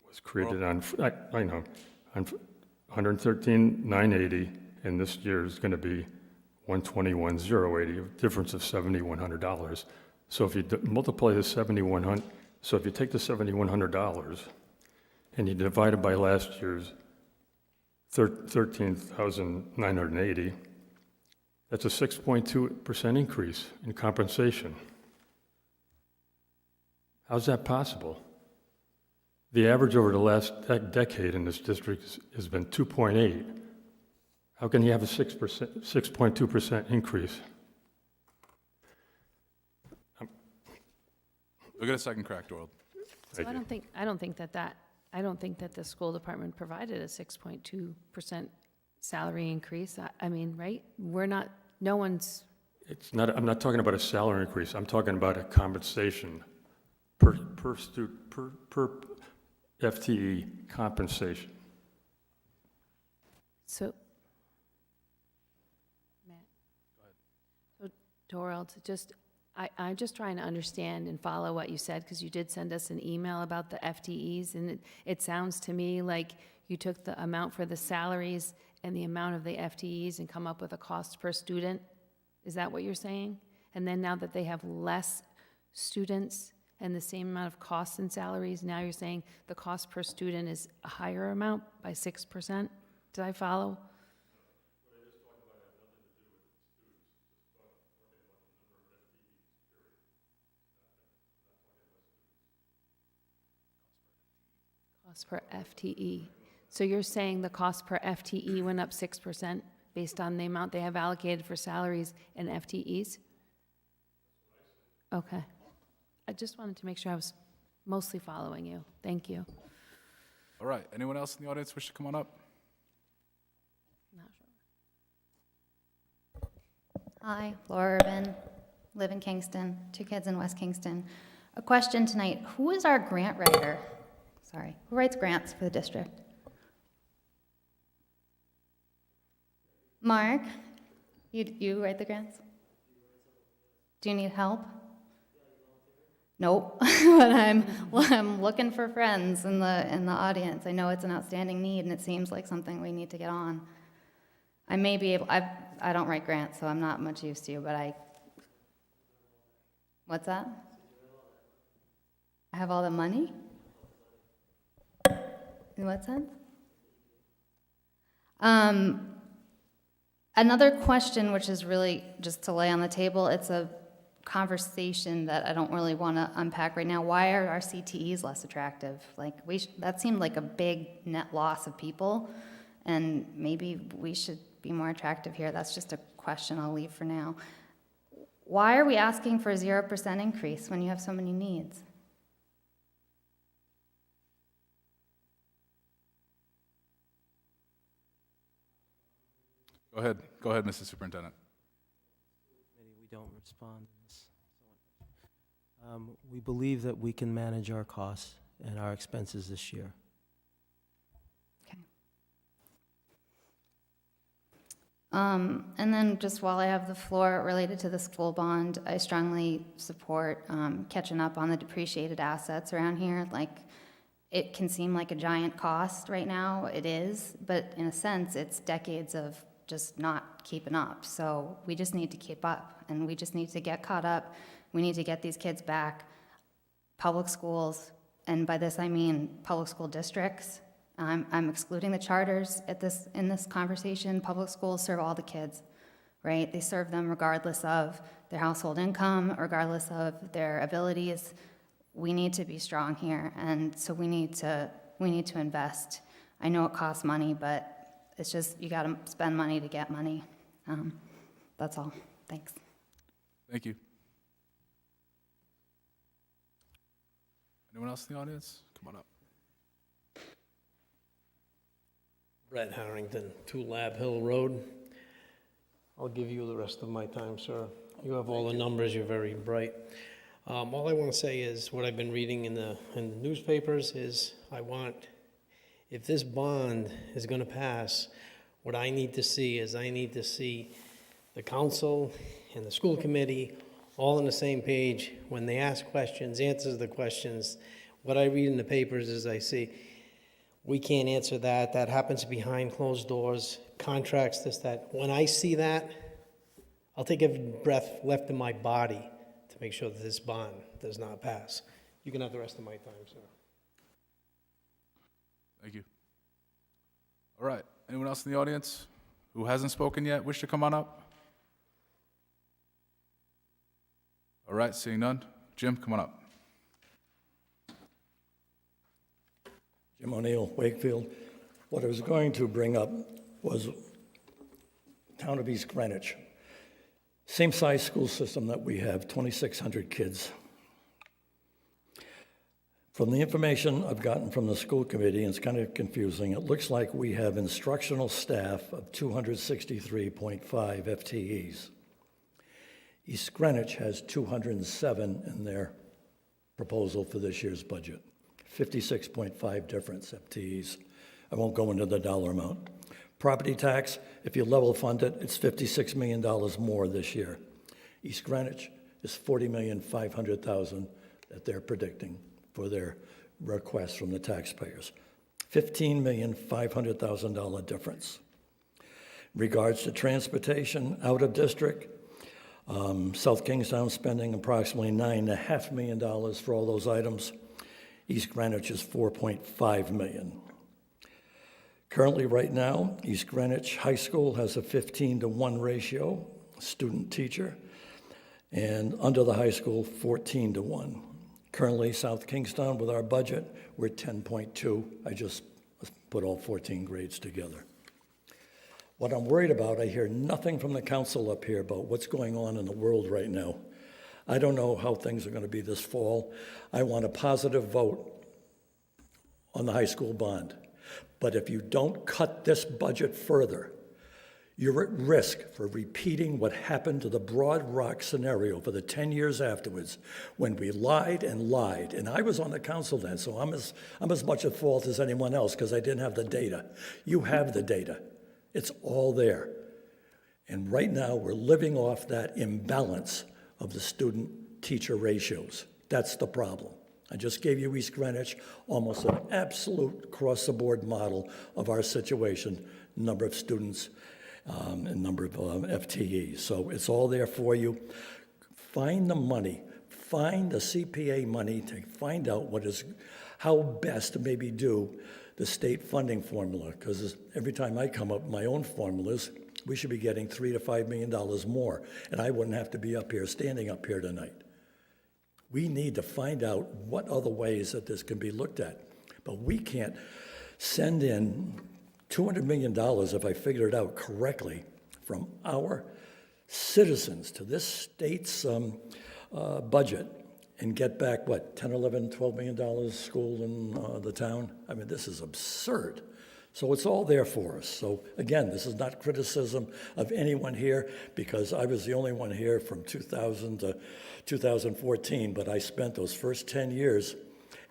was created on 113,980, and this year is going to be 121,080, a difference of $7,100. So if you multiply the $7,100, so if you take the $7,100 and you divide it by last year's 13,980, that's a 6.2% increase in compensation. How's that possible? The average over the last decade in this district has been 2.8. How can you have a 6.2% increase? We'll get a second crack, Doral. So I don't think that I don't think that the school department provided a 6.2% salary increase. I mean, right? We're not, no one's, It's not, I'm not talking about a salary increase, I'm talking about a compensation per FTE compensation. so. Matt? So, Doral, to just, I'm just trying to understand and follow what you said, because you did send us an email about the FTEs, and it sounds to me like you took the amount for the salaries and the amount of the FTEs and come up with a cost per student. Is that what you're saying? And then now that they have less students and the same amount of costs and salaries, now you're saying the cost per student is a higher amount by 6%? Did I follow? Cost per FTE. So you're saying the cost per FTE went up 6% based on the amount they have allocated for salaries and FTEs? Okay. I just wanted to make sure I was mostly following you. Thank you. All right, anyone else in the audience wish to come on up? Not sure. Hi, Laura Urban, live in Kingston, 2 kids in West Kingston. A question tonight, who is our grant writer? Sorry, who writes grants for the district? Mark, you write the grants? Do you need help? Nope, but I'm looking for friends in the audience. I know it's an outstanding need, and it seems like something we need to get on. I may be able, I don't write grants, so I'm not much use to you, but what's that? I have all the money? In what sense? Another question, which is really just to lay on the table, it's a conversation that I don't really want to unpack right now. Why are our CTEs less attractive? Like, that seemed like a big net loss of people, and maybe we should be more attractive here. That's just a question I'll leave for now. Why are we asking for a 0% increase when you have so many needs? Go ahead, Mrs. Superintendent. We don't respond to this. We believe that we can manage our costs and our expenses this year. Okay. And then just while I have the floor related to the school bond, I strongly support catching up on the depreciated assets around here. Like, it can seem like a giant cost right now. It is, but in a sense, it's decades of just not keeping up. So we just need to keep up, and we just need to get caught up. We need to get these kids back. Public schools, and by this I mean public school districts. I'm excluding the charters in this conversation. Public schools serve all the kids, right? They serve them regardless of their household income, regardless of their abilities. We need to be strong here, and so we need to invest. I know it costs money, but it's just, you got to spend money to get money. That's all. Thanks. Thank you. Anyone else in the audience? Come on up. Brett Harrington, 2 Lab Hill Road. I'll give you the rest of my time, sir. You have all the numbers, you're very bright. All I want to say is, what I've been reading in the newspapers is, if this bond is going to pass, what I need to see is the council and the school committee all on the same page. When they ask questions, answers the questions. What I read in the papers is I see, we can't answer that. That happens behind closed doors, contracts, this, that. When I see that, I'll take every breath left in my body to make sure that this bond does not pass. You can have the rest of my time, sir. Thank you. All right, anyone else in the audience who hasn't spoken yet wish to come on up? All right, seeing none. Jim, come on up. Jim O'Neill, Wakefield. What I was going to bring up was town of East Greenwich. Same size school system that we have, 2,600 kids. From the information I've gotten from the school committee, and it's kind of confusing, it looks like we have instructional staff of 263.5 FTEs. East Greenwich has 207 in their proposal for this year's budget, 56.5 difference FTEs. I won't go into the dollar amount. Property tax, if you level fund it, it's $56 million more this year. East Greenwich is $40,500,000 that they're predicting for their request from the taxpayers. $15,500,000 difference. In regards to transportation out of district, South Kingstown spending approximately $9.5 million for all those items. East Greenwich is $4.5 million. Currently, right now, East Greenwich High School has a 15-to-1 ratio, student-teacher, and under the high school, 14-to-1. Currently, South Kingstown, with our budget, we're 10.2. I just put all 14 grades together. What I'm worried about, I hear nothing from the council up here about what's going on in the world right now. I don't know how things are going to be this fall. I want a positive vote on the high school bond. But if you don't cut this budget further, you're at risk for repeating what happened to the Broad Rock scenario for the 10 years afterwards, when we lied and lied. And I was on the council then, so I'm as much at fault as anyone else because I didn't have the data. You have the data. It's all there. And right now, we're living off that imbalance of the student-teacher ratios. That's the problem. I just gave you East Greenwich, almost an absolute across-the-board model of our situation, number of students, and number of FTEs. So it's all there for you. Find the money. Find the CPA money to find out how best to maybe do the state funding formula, because every time I come up with my own formulas, we should be getting $3 to $5 million more, and I wouldn't have to be up here, standing up here tonight. We need to find out what other ways that this can be looked at. But we can't send in $200 million, if I figure it out correctly, from our citizens to this state's budget and get back, what, $10, $11, $12 million school in the town? I mean, this is absurd. So it's all there for us. So again, this is not criticism of anyone here, because I was the only one here from 2000 to 2014, but I spent those first 10 years.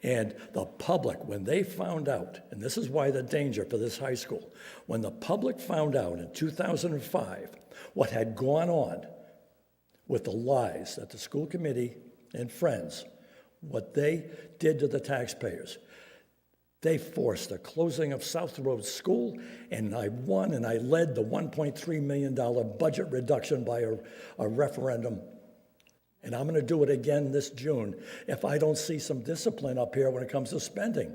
And the public, when they found out, and this is why the danger for this high school, when the public found out in 2005 what had gone on with the lies that the school committee and friends, what they did to the taxpayers, they forced the closing of South Road School, and I won and I led the $1.3 million budget reduction by a referendum. And I'm going to do it again this June if I don't see some discipline up here when it comes to spending.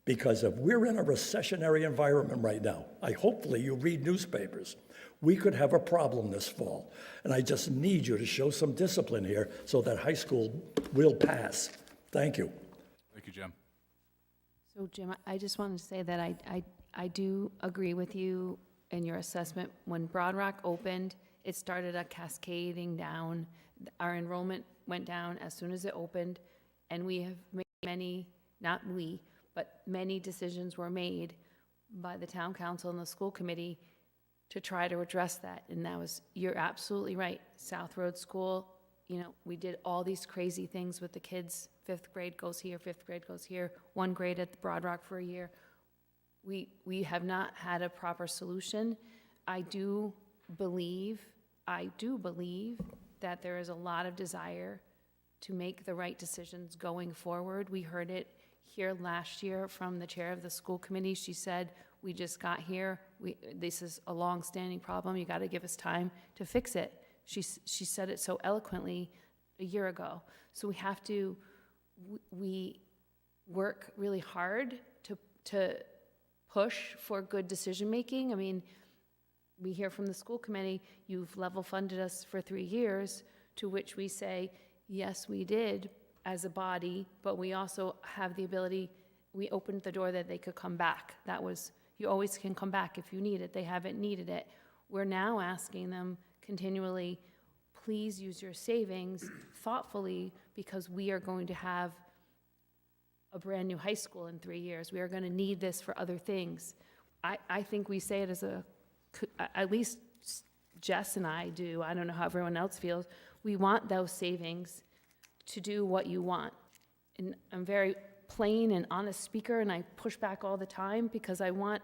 Because if we're in a recessionary environment right now, hopefully you read newspapers, we could have a problem this fall. And I just need you to show some discipline here so that high school will pass. Thank you. Thank you, Jim. So Jim, I just wanted to say that I do agree with you in your assessment. When Broad Rock opened, it started a cascading down. Our enrollment went down as soon as it opened, and we have made many, not we, but many decisions were made by the town council and the school committee to try to address that. And that was, you're absolutely right. South Road School, we did all these crazy things with the kids. 5th grade goes here, 5th grade goes here, 1 grade at the Broad Rock for a year. We have not had a proper solution. I do believe that there is a lot of desire to make the right decisions going forward. We heard it here last year from the chair of the school committee. She said, we just got here. This is a long-standing problem. You got to give us time to fix it. She said it so eloquently a year ago. So we work really hard to push for good decision-making. I mean, we hear from the school committee, you've level funded us for 3 years, to which we say, yes, we did as a body, but we also have the ability, we opened the door that they could come back. That was, you always can come back if you need it. They haven't needed it. We're now asking them continually, please use your savings thoughtfully, because we are going to have a brand-new high school in 3 years. We are going to need this for other things. I think we say it as at least Jess and I do, I don't know how everyone else feels, we want those savings to do what you want. And I'm very plain and honest speaker, and I push back all the time because I want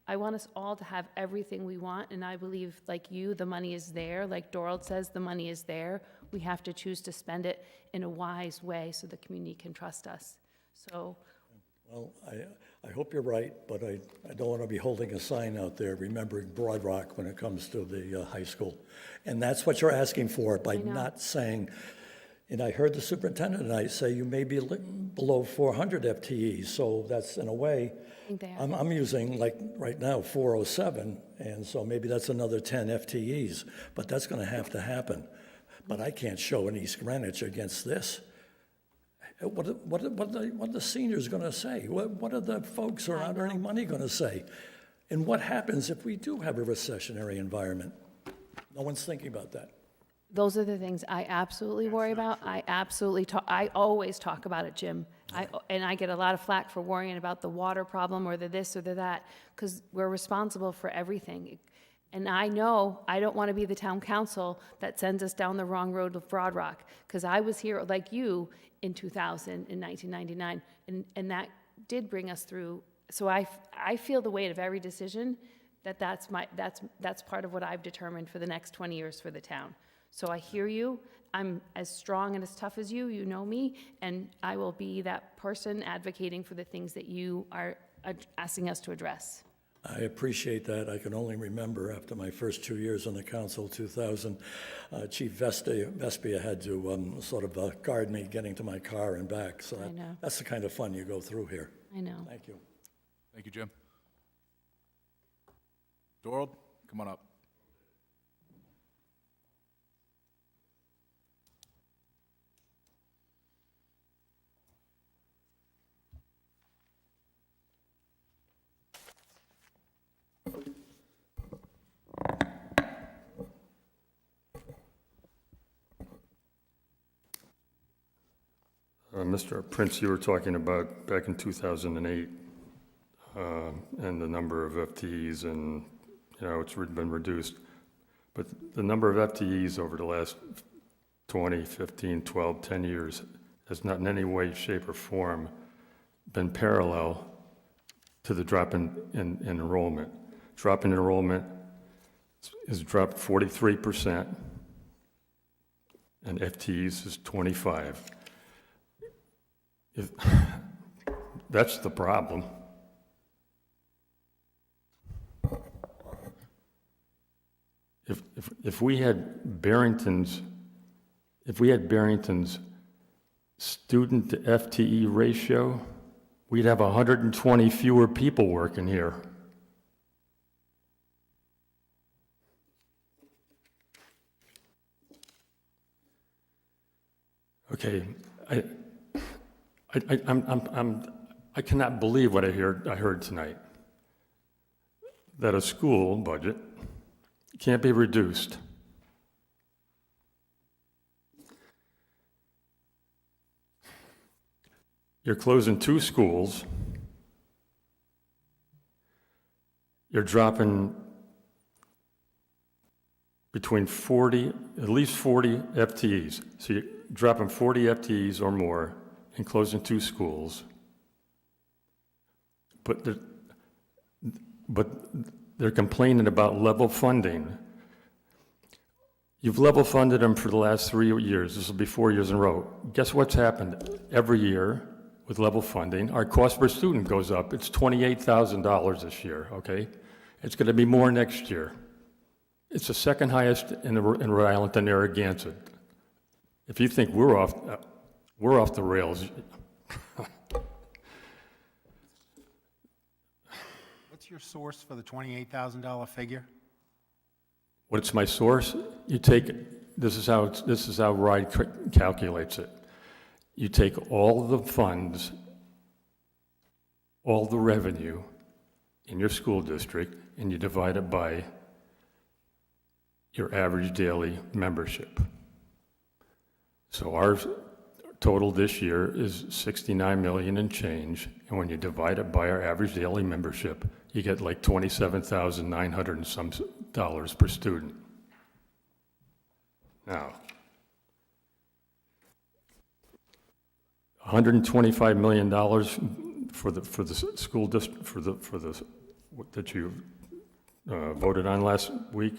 us all to have everything we want, and I believe, like you, the money is there. Like Dorald says, the money is there. We have to choose to spend it in a wise way so the community can trust us. So, Well, I hope you're right, but I don't want to be holding a sign out there remembering Broad Rock when it comes to the high school. And that's what you're asking for by not saying, and I heard the superintendent tonight say you may be below 400 FTEs, so that's in a way, I think they are. I'm using like right now 407, and so maybe that's another 10 FTEs, but that's going to have to happen. But I can't show an East Greenwich against this. What are the seniors going to say? What are the folks who are not earning money going to say? And what happens if we do have a recessionary environment? No one's thinking about that. Those are the things I absolutely worry about. I always talk about it, Jim. And I get a lot of flack for worrying about the water problem or the this or the that, because we're responsible for everything. And I know I don't want to be the town council that sends us down the wrong road with Broad Rock, because I was here like you in 2000, in 1999, and that did bring us through. So I feel the weight of every decision, that's part of what I've determined for the next 20 years for the town. So I hear you. I'm as strong and as tough as you. You know me, and I will be that person advocating for the things that you are asking us to address. I appreciate that. I can only remember after my first 2 years on the council, 2000, Chief Vespia had to sort of guard me getting to my car and back. So that's the kind of fun you go through here. I know. Thank you. Thank you, Jim. Dorald, come on up. Mr. Prince, you were talking about back in 2008 and the number of FTEs, and it's been reduced. But the number of FTEs over the last 20, 15, 12, 10 years has not in any way, shape, or form been parallel to the drop in enrollment. Drop in enrollment is dropped 43%, and FTEs is 25. That's the problem. If we had Barrington's student to FTE ratio, we'd have 120 fewer people working here. Okay, I cannot believe what I heard tonight. That a school budget can't be reduced. You're closing 2 schools. You're dropping between 40, at least 40 FTEs. So you're dropping 40 FTEs or more and closing 2 schools. But they're complaining about level funding. You've level funded them for the last 3 years. This will be 4 years in a row. Guess what's happened? Every year with level funding, our cost per student goes up. It's $28,000 this year, okay? It's going to be more next year. It's the second highest in Rhode Island to Narragansett. If you think we're off the rails. What's your source for the $28,000 figure? What's my source? You take, this is how RIDE calculates it. You take all the funds, all the revenue in your school district, and you divide it by your average daily membership. So our total this year is 69 million and change, and when you divide it by our average daily membership, you get like $27,900 and some dollars per student. Now, $125 million for the school district, that you voted on last week,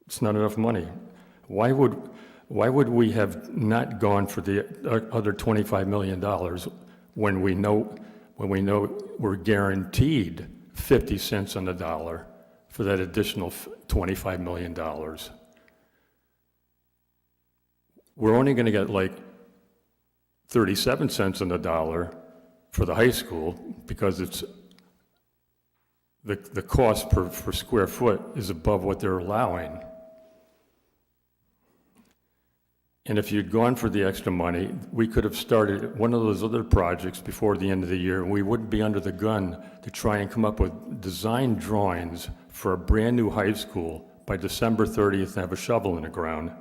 it's not enough money. Why would we have not gone for the other $25 million when we know we're guaranteed 50 cents on the dollar for that additional $25 million? We're only going to get like 37 cents on the dollar for the high school because it's the cost per square foot is above what they're allowing. And if you'd gone for the extra money, we could have started one of those other projects before the end of the year, and we wouldn't be under the gun to try and come up with design drawings for a brand-new high school by December 30th and have a shovel in the ground.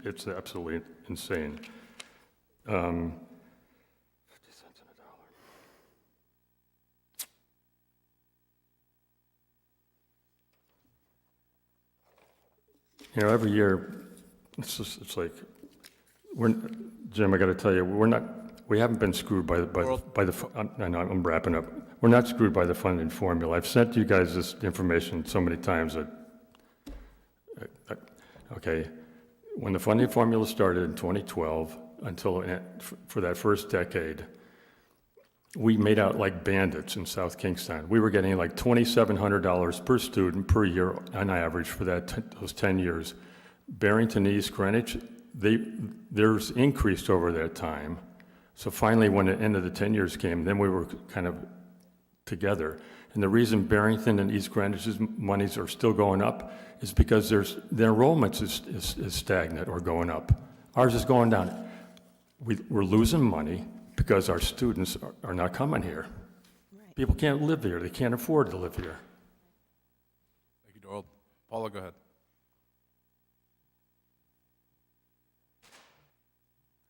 It's absolutely insane. 50 cents on a dollar. You know, every year, it's like, Jim, I got to tell you, we haven't been screwed by the. I know I'm wrapping up. We're not screwed by the funding formula. I've sent you guys this information so many times that. Okay, when the funding formula started in 2012 until for that first decade, we made out like bandits in South Kingstown. We were getting like $2,700 per student per year on average for those 10 years. Barrington, East Greenwich, theirs increased over that time. So finally, when the end of the 10 years came, then we were kind of together. And the reason Barrington and East Greenwich's monies are still going up is because their enrollments is stagnant or going up. Ours is going down. We're losing money because our students are not coming here. Right. People can't live here. They can't afford to live here. Thank you, Doral. Paula, go ahead.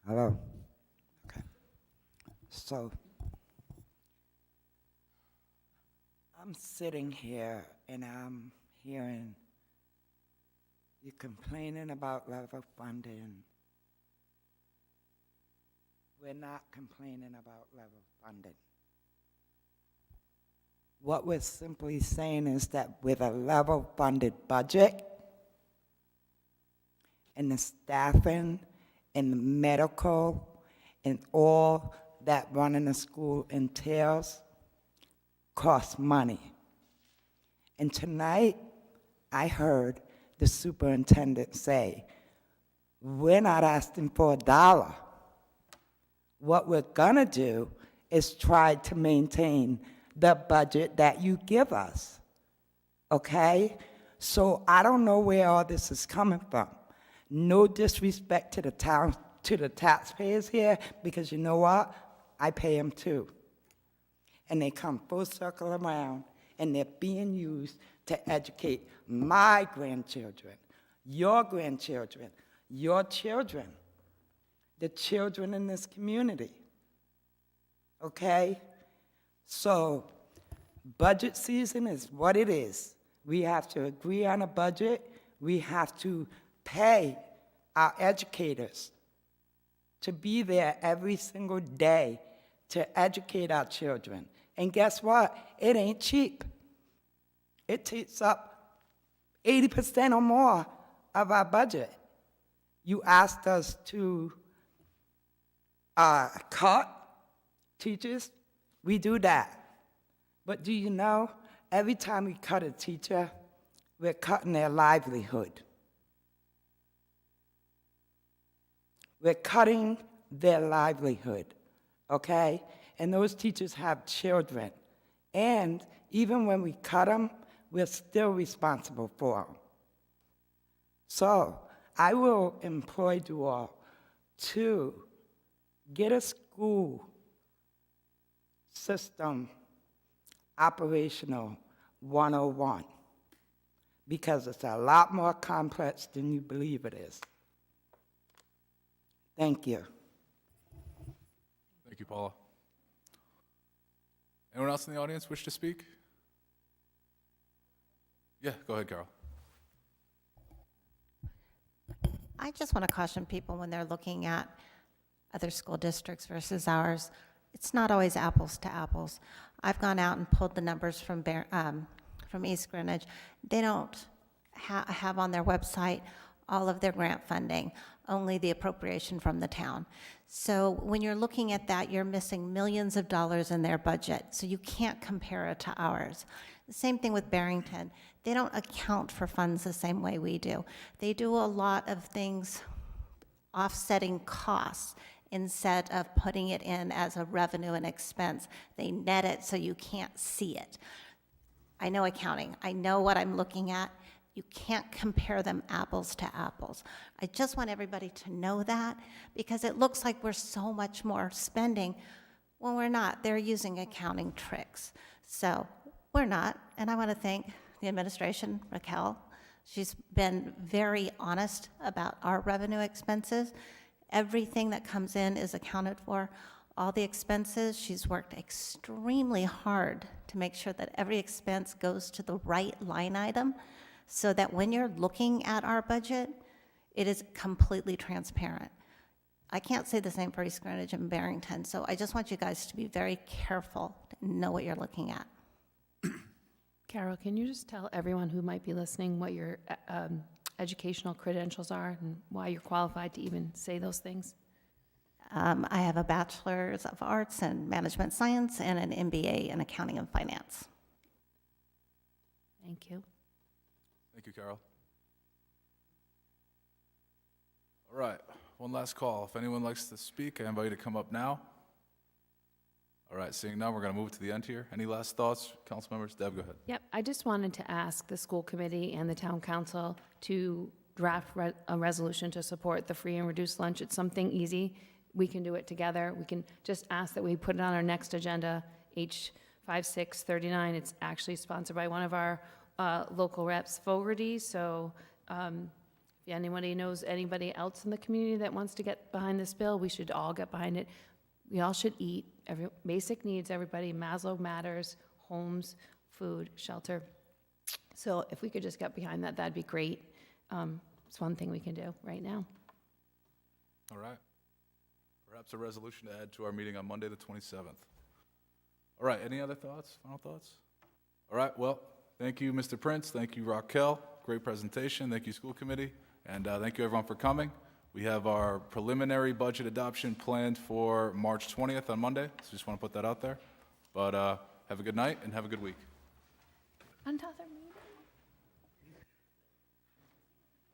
Hello. Okay. So, I'm sitting here and I'm hearing you complaining about level funding. We're not complaining about level funding. What we're simply saying is that with a level funded budget and the staffing and the medical and all that running a school entails costs money. And tonight, I heard the superintendent say, we're not asking for $1. What we're gonna do is try to maintain the budget that you give us, okay? So I don't know where all this is coming from. No disrespect to the town, to the taxpayers here, because you know what? I pay them too. And they come full circle around, and they're being used to educate my grandchildren, your grandchildren, your children, the children in this community, okay? So budget season is what it is. We have to agree on a budget. We have to pay our educators to be there every single day to educate our children. And guess what? It ain't cheap. It takes up 80% or more of our budget. You asked us to cut teachers. We do that. But do you know, every time we cut a teacher, we're cutting their livelihood. We're cutting their livelihood, okay? And those teachers have children. And even when we cut them, we're still responsible for them. So I will employ you all to get a school system operational 101, because it's a lot more complex than you believe it is. Thank you. Thank you, Paula. Anyone else in the audience wish to speak? Yeah, go ahead, Carol. I just want to caution people when they're looking at other school districts versus ours, it's not always apples to apples. I've gone out and pulled the numbers from East Greenwich. They don't have on their website all of their grant funding, only the appropriation from the town. So when you're looking at that, you're missing millions of dollars in their budget, so you can't compare it to ours. The same thing with Barrington. They don't account for funds the same way we do. They do a lot of things offsetting costs instead of putting it in as a revenue and expense. They net it so you can't see it. I know accounting. I know what I'm looking at. You can't compare them apples to apples. I just want everybody to know that, because it looks like we're so much more spending when we're not. They're using accounting tricks. So we're not, and I want to thank the administration, Raquel. She's been very honest about our revenue expenses. Everything that comes in is accounted for. All the expenses, she's worked extremely hard to make sure that every expense goes to the right line item, so that when you're looking at our budget, it is completely transparent. I can't say the same for East Greenwich and Barrington, so I just want you guys to be very careful and know what you're looking at. Carol, can you just tell everyone who might be listening what your educational credentials are and why you're qualified to even say those things? I have a Bachelor's of Arts in Management Science and an MBA in Accounting and Finance. Thank you. Thank you, Carol. All right, one last call. If anyone likes to speak, I invite you to come up now. All right, seeing none, we're going to move to the end here. Any last thoughts, council members? Deb, go ahead. Yep, I just wanted to ask the school committee and the town council to draft a resolution to support the free and reduced lunch. It's something easy. We can do it together. We can just ask that we put it on our next agenda, H5639. It's actually sponsored by one of our local reps, Fogarty. So if anybody knows anybody else in the community that wants to get behind this bill, we should all get behind it. We all should eat. Basic needs, everybody. Maslow matters. Homes, food, shelter. So if we could just get behind that, that'd be great. It's one thing we can do right now. All right. Perhaps a resolution to add to our meeting on Monday, the 27th. All right, any other thoughts, final thoughts? All right, well, thank you, Mr. Prince. Thank you, Raquel. Great presentation. Thank you, school committee. And thank you, everyone, for coming. We have our preliminary budget adoption planned for March 20th on Monday, so just want to put that out there. But have a good night and have a good week. Another meeting.